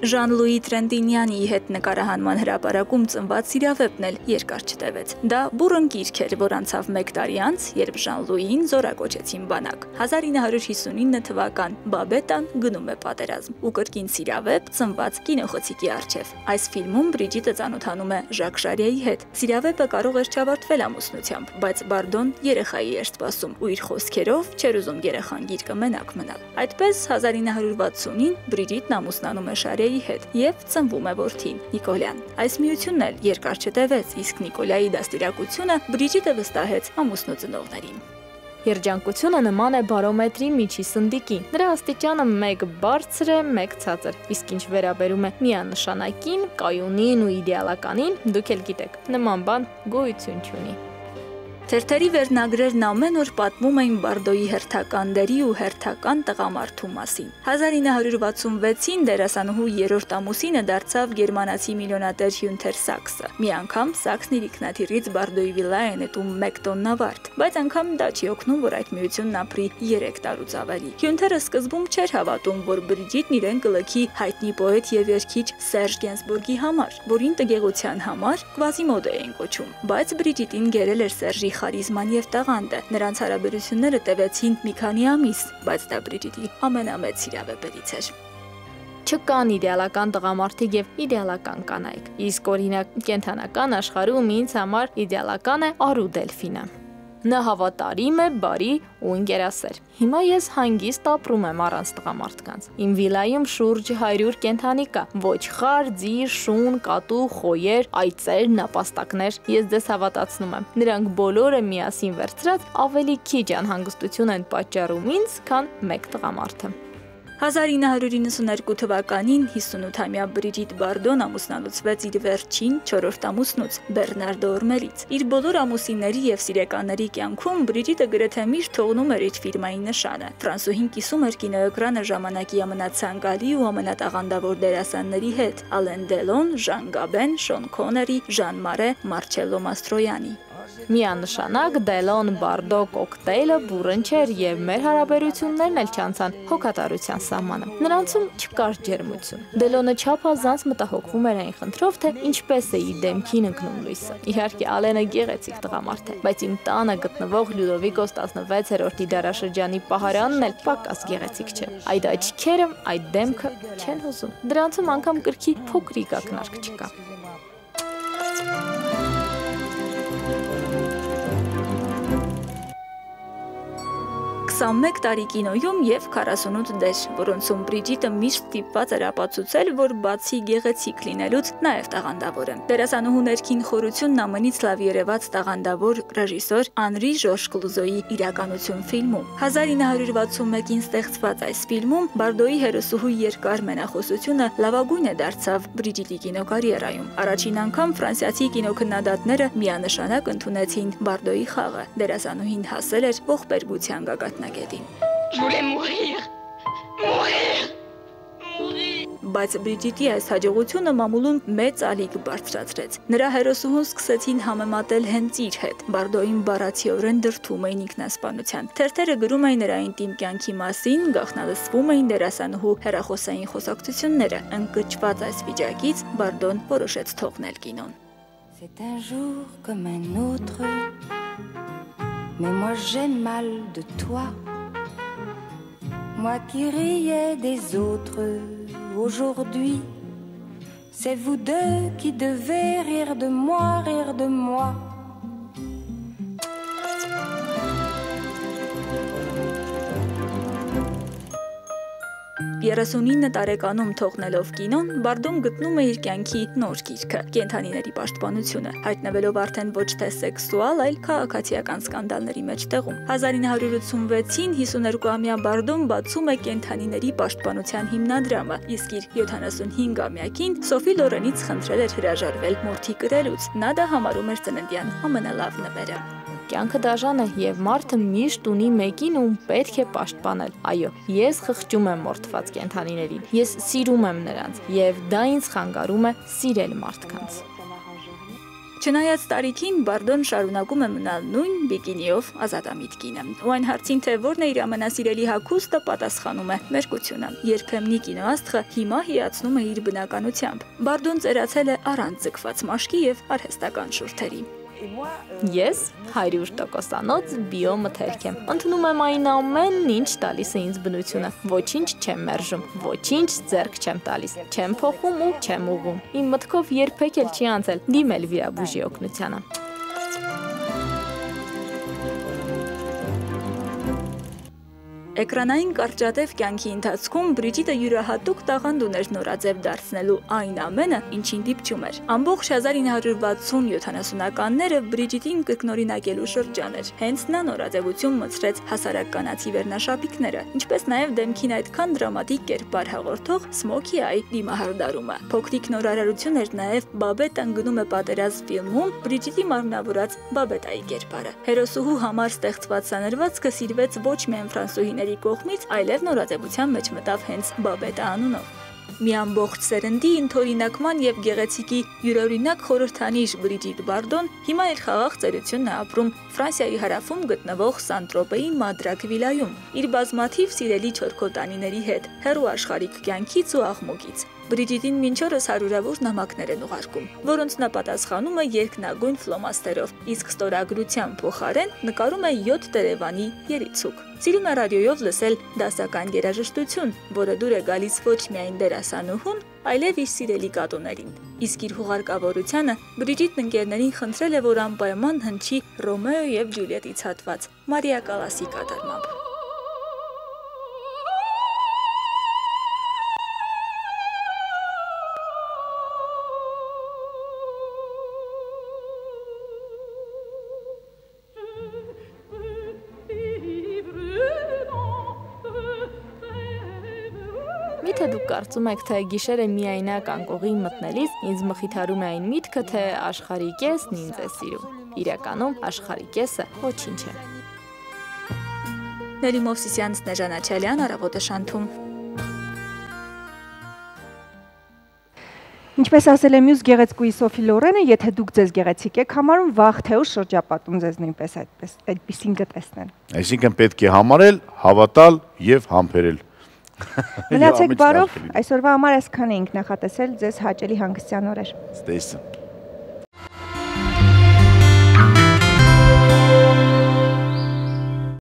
Ժան-Լուի Տրետինյանի հետ նկարահանման հրապարակում ծնված սիրավեպն էլ երկար չտևեց։ Դա բուռն գիրք էր, որ անցավ 1 տարի անց, երբ Ժան-Լուին զորակոչեցին բանակ։ 1959 թվական Բաբետան գնում է պատերազմ ու կրկին սիրավեպ ծնված կինոխցիկի առջև։ Այս ֆիլմում Բրիջիտը ծանոթանում է Ժակ Շարիայի հետ։ Սիրավեպը կարող էր չավարտվել ամուսնությամբ, բայց Բարդոն երեխայի էր սպասում ու իր խոսքերով չէր ուզում երեխան գիրկը մենակ մնալ։ Այդպես 1960-ին Բրիջիտն ամուսնանում է Շարիայի հետ եւ ծնվում է որդին Նիկոլյան։ Այս միությունն էլ երկար չտևեց, իսկ Նիկոլայի դաստիարակությունը Բրիջիտը վստահեց ամուսնու ծնողներին։ Երջանկությունը նման է բարոմետրի միջի սնդիկին։ Նրա աստիճանը 1 բարձր է, 1 ցածր։ Իսկ ինչ վերաբերում է միանշանակին, կայունին ու իդեալականին, դուք էլ գիտեք, նման բան գոյություն չունի։ Թերթերի վերնագրերն ամեն օր պատմում էին Բարդոյի հերթական դերի ու հերթական տղամարդու մասին։ 1966-ին դերասանուհու երրորդ ամուսինը դարձավ գերմանացի միլիոնատեր Հյունթեր Սաքսը։ Մի անգամ Սաքսն իր ինքնաթիռից Բարդոյի վիլա է նետում 1 տոննա վարդ, բայց անգամ դա չի օգնում, որ այդ միությունն ապրի 3 տարուց ավելի։ Հյունթերը սկզբում չէր հավատում, որ Բրիջիտն իրեն կլքի հայտնի պոետ եւ երգիչ Սերժ Գենսբուրգի համար, որին տգեղության համար Կվազիմոդո էին կոչում, բայց Բրիջիտին գերել էր Սերժի խարիզման եւ տաղանդը։ Նրանց հարաբերությունները տևեցին մի քանի ամիս, բայց դա Բրիջիտի ամենամեծ սիրավեպերից էր։ Չկան իդեալական տղամարդիկ եւ իդեալական կանայք։ Իսկ օրինակ կենթանական աշխարհում ինձ համար իդեալական է Արու Դելֆինը։ Նա հավատարիմ է, բարի ու ընկերասեր։ Հիմա ես հանգիստ ապրում եմ առանց տղամարդկանց։ Իմ վիլայում շուրջ 100 կենդանի կա։ Ոչխար, ձիր, շուն, կատու, խոյեր, այծեր, նապաստակներ։ Ես ձեզ հավատացնում եմ, նրանք բոլորը միասին վերցրած ավելի քիչ անհանգստություն են պատճառում ինձ, քան 1 տղամարդը։ 1992 թվականին 58-ամյա Բրիջիտ Բարդոն ամուսնալուծվեց իր վերջին 4-րդ ամուսնուց Բեռնարդո Օրմելից։ Իր բոլոր ամուսինների եւ սիրեկանների կյանքում Բրիջիտը գրեթե միշտ թողնում էր իր ֆիրմայի նշանը։ Ֆրանսուհին կիսում էր կինոէկրանը ժամանակի ամենացանկալի ու ամենատաղանդավոր դերասանների հետ՝ Ալեն Դելոն, Ժան Գաբեն, Շոն Քոների, Ժան Մարե, Մարչելլո Մաստրոյանի։ Միանշանակ Դելոն Բարդո կոկտեյլը բուռն չէր եւ մեր հարաբերություններն էլ չանցան հոգատարության սահմանը։ Նրանցում չկար ջերմություն։ Դելոնը չափազանց մտահոգվում էր այն խնդրով, թե ինչպես է իր դեմքին ընկնում լույսը։ Իհարկե Ալենը գեղեցիկ տղամարդ է, բայց իմ տանը գտնվող Լյուդովիկոս 16-րդի դարաշրջանի պահարանն էլ պակաս գեղեցիկ չէ։ Այդ աչքերը, այդ դեմքը չեն հուզում։ Դրանցում անգամ կրքի փոքրիկ ակնարկ չկա։ 21 տարի կինոյում եւ 48 դեր, որոնցում Բրիջիտը միշտ ստիպված էր ապացուցել, որ բացի գեղեցիկ լինելուց նաեւ տաղանդավոր է։ Դերասանուհու ներքին խորությունն ամենից լավ երևաց տաղանդավոր ռեժիսոր Անրի Ժորժ Կլուզոյի իրականություն ֆիլմում։ 1961-ին ստեղծված այս ֆիլմում Բարդոյի հերոսուհու երկար մենախոսությունը լավագույնը դարձավ Բրիջիտի կինոկարիերայում։ Առաջին անգամ ֆրանսիացի կինոքննադատները միանշանակ ընդունեցին Բարդոյի խաղը։ Դերասանուհին հասել էր ողբերգության գագաթնագետին։ Բայց Բրիջիտի այս հաջողությունը մամուլում մեծ ալիք բարձրացրեց։ Նրա հերոսուհուն սկսեցին համեմատել հենց իր հետ։ Բարդոյին բառացիորեն դրդում էին ինքնասպանության։ Թերթերը գրում էին նրա ինտիմ կյանքի մասին, գաղտնալսվում էին դերասանուհու հեռախոսային խոսակցությունները։ Ընկճված այս վիճակից Բարդոն որոշեց թողնել կինոն։ Mais moi j'ai mal de toi. Moi qui riais des autres aujourd'hui, c'est vous deux qui devez rire de moi, rire de moi. 39 տարեկանում թողնելով կինոն, Բարդոն գտնում է իր կյանքի նոր գիրքը՝ կենդանիների պաշտպանությունը, հայտնվելով արդեն ոչ թե սեքսուալ, այլ քաղաքացիական սկանդալների մեջտեղում։ 1986-ին 52-ամյա Բարդոն բացում է կենդանիների պաշտպանության հիմնադրամը, իսկ իր 75-ամյակին Սոֆի Լորենից խնդրել էր հրաժարվել մորթի կրելուց։ Նա դա համարում էր ծննդյան ամենալավ նվերը։ Կյանքը դաժան է եւ մարդը միշտ ունի մեկին, ում պետք է պաշտպանել։ Այո, ես խղճում եմ մորթված կենդանիներին։ Ես սիրում եմ նրանց եւ դա ինձ խանգարում է սիրել մարդկանց։ Չնայած տարիքին Բարդոն շարունակում է մնալ նույն բիկինիով ազատամիտ կինը։ Ու այն հարցին, թե որն է իր ամենասիրելի հագուստը, պատասխանում է մերկությունը։ Երբեմնի կինոաստղը հիմա հիացնում է իր բնականությամբ։ Բարդոն ծերացել է առանց ձգված մաշկի եւ արհեստական շուրթերի։ Ես 100%-անոց բիո մթերք եմ։ Ընդունում եմ այն ամենն, ինչ տալիս է ինձ բնությունը։ Ոչինչ չեմ մերժում, ոչինչ ձեռք չեմ տալիս, չեմ փոխում ու չեմ ուղղում։ Իմ մտքով երբեք էլ չի անցել դիմել վիրաբույժի օգնությանը։ Էկրանային կարճատև կյանքի ընթացքում Բրիջիտը յուրահատուկ տաղանդ ուներ նորաձև դարձնելու այն ամենը, ինչին դիպչում էր։ Ամբողջ 1960-70-ականները Բրիջիտին կրկնօրինակելու շրջան էր։ Հենց նա նորաձևություն մտցրեց հասարակ կանացի վերնաշապիկները, ինչպես նաև դեմքին այդքան դրամատիկ կերպար հաղորդող Սմոքի Այ դիմահարդարումը։ Փոքրիկ նորարարություն էր նաև Բաբետան գնում է պատերազմ ֆիլմում Բրիջիտի մարմնավորած Բաբետայի կերպարը։ Հերոսուհու համար ստեղծված սանրվածքը սիրվեց ոչ միայն ֆրանսուհիների կողմից, այլև նորաձևության մեջ մտավ հենց Բաբետա անունով։ Մի ամբողջ սերնդի ընդօրինակման եւ գեղեցիկի յուրօրինակ խորհրդանիշ Բրիջիտ Բարդոն հիմա իր խաղաղ ծերությունն է ապրում Ֆրանսիայի հարավում գտնվող Սանտրոպեի Մադրակ վիլայում, իր բազմաթիվ սիրելի չորքոտանիների հետ, հեռու աշխարհիկ կյանքից ու աղմուկից։ Բրիջիտին մինչ օրս հարյուրավոր նամակներ են ուղարկում, որոնց նա պատասխանում է երկնագույն ֆլոմաստերով, իսկ ստորագրության փոխարեն նկարում է 7 տերևանի երիցուկ։ Սիրում է ռադիոյով լսել դասական երաժշտություն, որը դուր է գալիս ոչ միայն դերասանուհուն, այլև իր սիրելի կատուներին։ Իսկ իր հուղարկավորությանը Բրիջիտն ընկերներին խնդրել է, որ անպայման հնչի Ռոմեո եւ Ջուլիետից հատված Մարիա Կալասի կատարմամբ։ Միթե դուք կարծում եք, թե գիշերը միայնակ անկողի մտնելիս ինձ մխիթարում է այն միտքը, թե աշխարհի կեսն ինձ է սիրում։ Իրականում աշխարհի կեսը ոչինչ է։ Նելի Մովսիսյան, Սնեժան Աչալյան, Առավոտը շանթում։ Ինչպես ասել է մյուս գեղեցկուհի Սոֆի Լորենը, եթե դուք ձեզ գեղեցիկ եք համարում, վաղ թե ուշ շրջապատում ձեզ նույնպես այդպեսին կտեսնեն։ Այսինքն պետք է համարել, հավատալ եւ համբերել։ Մնացեք բարով, այսօրվա համար այսքան էինք նախատեսել, ձեզ հաճելի հանգստյան օրեր։ Ստեսը։